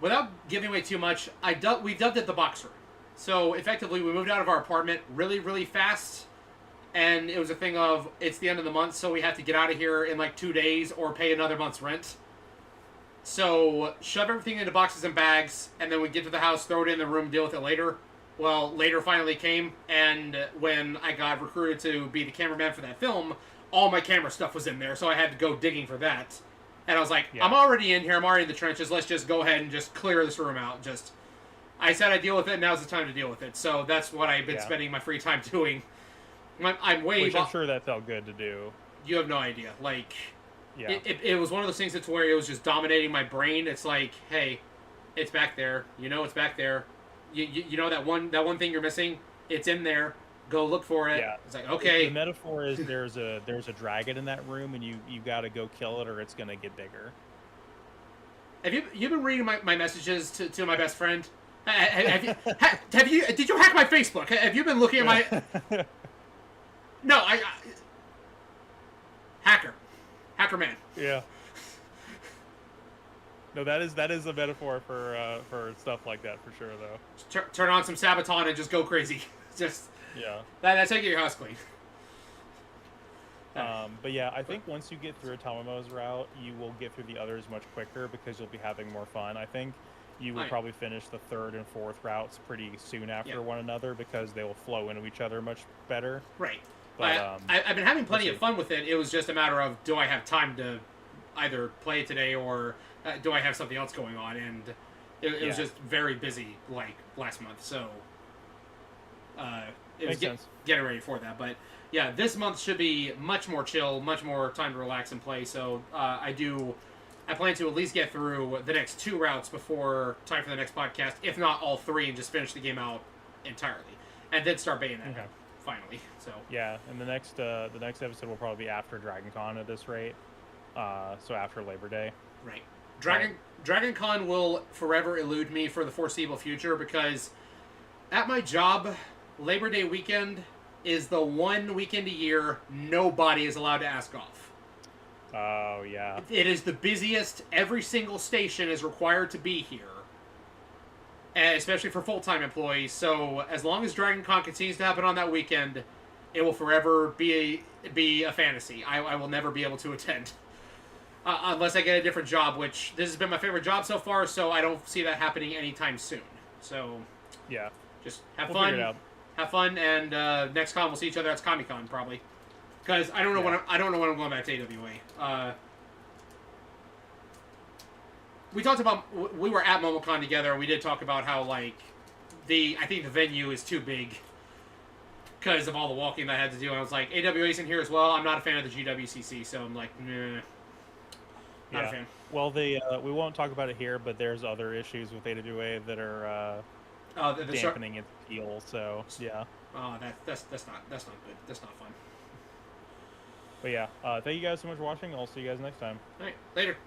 [SPEAKER 2] without giving away too much, we dubbed it the box room. So, effectively, we moved out of our apartment really, really fast. And it was a thing of, it's the end of the month, so we have to get out of here in like 2 days or pay another month's rent. So, shove everything into boxes and bags, and then we get to the house, throw it in the room, deal with it later. Well, later finally came, and when I got recruited to be the cameraman for that film, all my camera stuff was in there, so I had to go digging for that. And I was like, yeah. I'm already in here, I'm already in the trenches, let's just go ahead and just clear this room out. I said I'd deal with it, now's the time to deal with it. So that's what I've been spending my free time doing. I'm
[SPEAKER 1] Which I'm sure that felt good to do.
[SPEAKER 2] You have no idea. Like, yeah. It was one of those things that's where it was just dominating my brain. It's like, hey, it's back there. You know it's back there. You know that one thing you're missing? It's in there. Go look for it. Yeah. It's like, okay.
[SPEAKER 1] The metaphor is there's a dragon in that room, and you got to go kill it, or it's gonna get bigger.
[SPEAKER 2] Have you been reading my messages to my best friend? Did you hack my Facebook? Have you been looking at my? No, hacker man.
[SPEAKER 1] Yeah. No, that is a metaphor for stuff like that for sure though.
[SPEAKER 2] Turn on some Sabaton and just go crazy. That's how you get your house clean.
[SPEAKER 1] But yeah, I think once you get through Tomomo's route, you will get through the others much quicker because you'll be having more fun. I think you will probably finish the third and fourth routes pretty soon after one another because they will flow into each other much better.
[SPEAKER 2] Right. But I've been having plenty of fun with it. It was just a matter of, do I have time to either play it today or do I have something else going on? And it was just very busy, like, last month. So it was getting ready for that. But, yeah, this month should be much more chill, much more time to relax and play. So I plan to at least get through the next 2 routes before time for the next podcast, if not all 3, and just finish the game out entirely. And then start Bayonetta. Okay. Finally, so
[SPEAKER 1] yeah, and the next episode will probably be after Dragon Con at this rate, so after Labor Day.
[SPEAKER 2] Right. Dragon Con will forever elude me for the foreseeable future because at my job, Labor Day weekend is the one weekend a year nobody is allowed to ask off.
[SPEAKER 1] Oh yeah.
[SPEAKER 2] It is the busiest. Every single station is required to be here. Especially for full-time employees. So as long as Dragon Con continues to happen on that weekend, it will forever be a fantasy. I will never be able to attend. Unless I get a different job, which this has been my favorite job so far, so I don't see that happening anytime soon. So,
[SPEAKER 1] yeah.
[SPEAKER 2] Just have fun. Figure it out. Have fun, and next con we'll see each other at Comic-Con, probably. Because I don't know when I'm going back to AWA. We talked about, we were at MomoCon together, and we did talk about how, like, I think the venue is too big because of all the walking that I had to do. And I was like, AWA's in here as well. I'm not a fan of the GWCC, so I'm like, nah. Not a fan.
[SPEAKER 1] Well, we won't talk about it here, but there's other issues with AWA that are dampening its appeal, so, yeah.
[SPEAKER 2] Oh, that's not good. That's not fun.
[SPEAKER 1] But yeah, thank you guys so much for watching. I'll see you guys next time.
[SPEAKER 2] All right, later.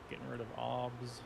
[SPEAKER 1] Getting rid of OBS.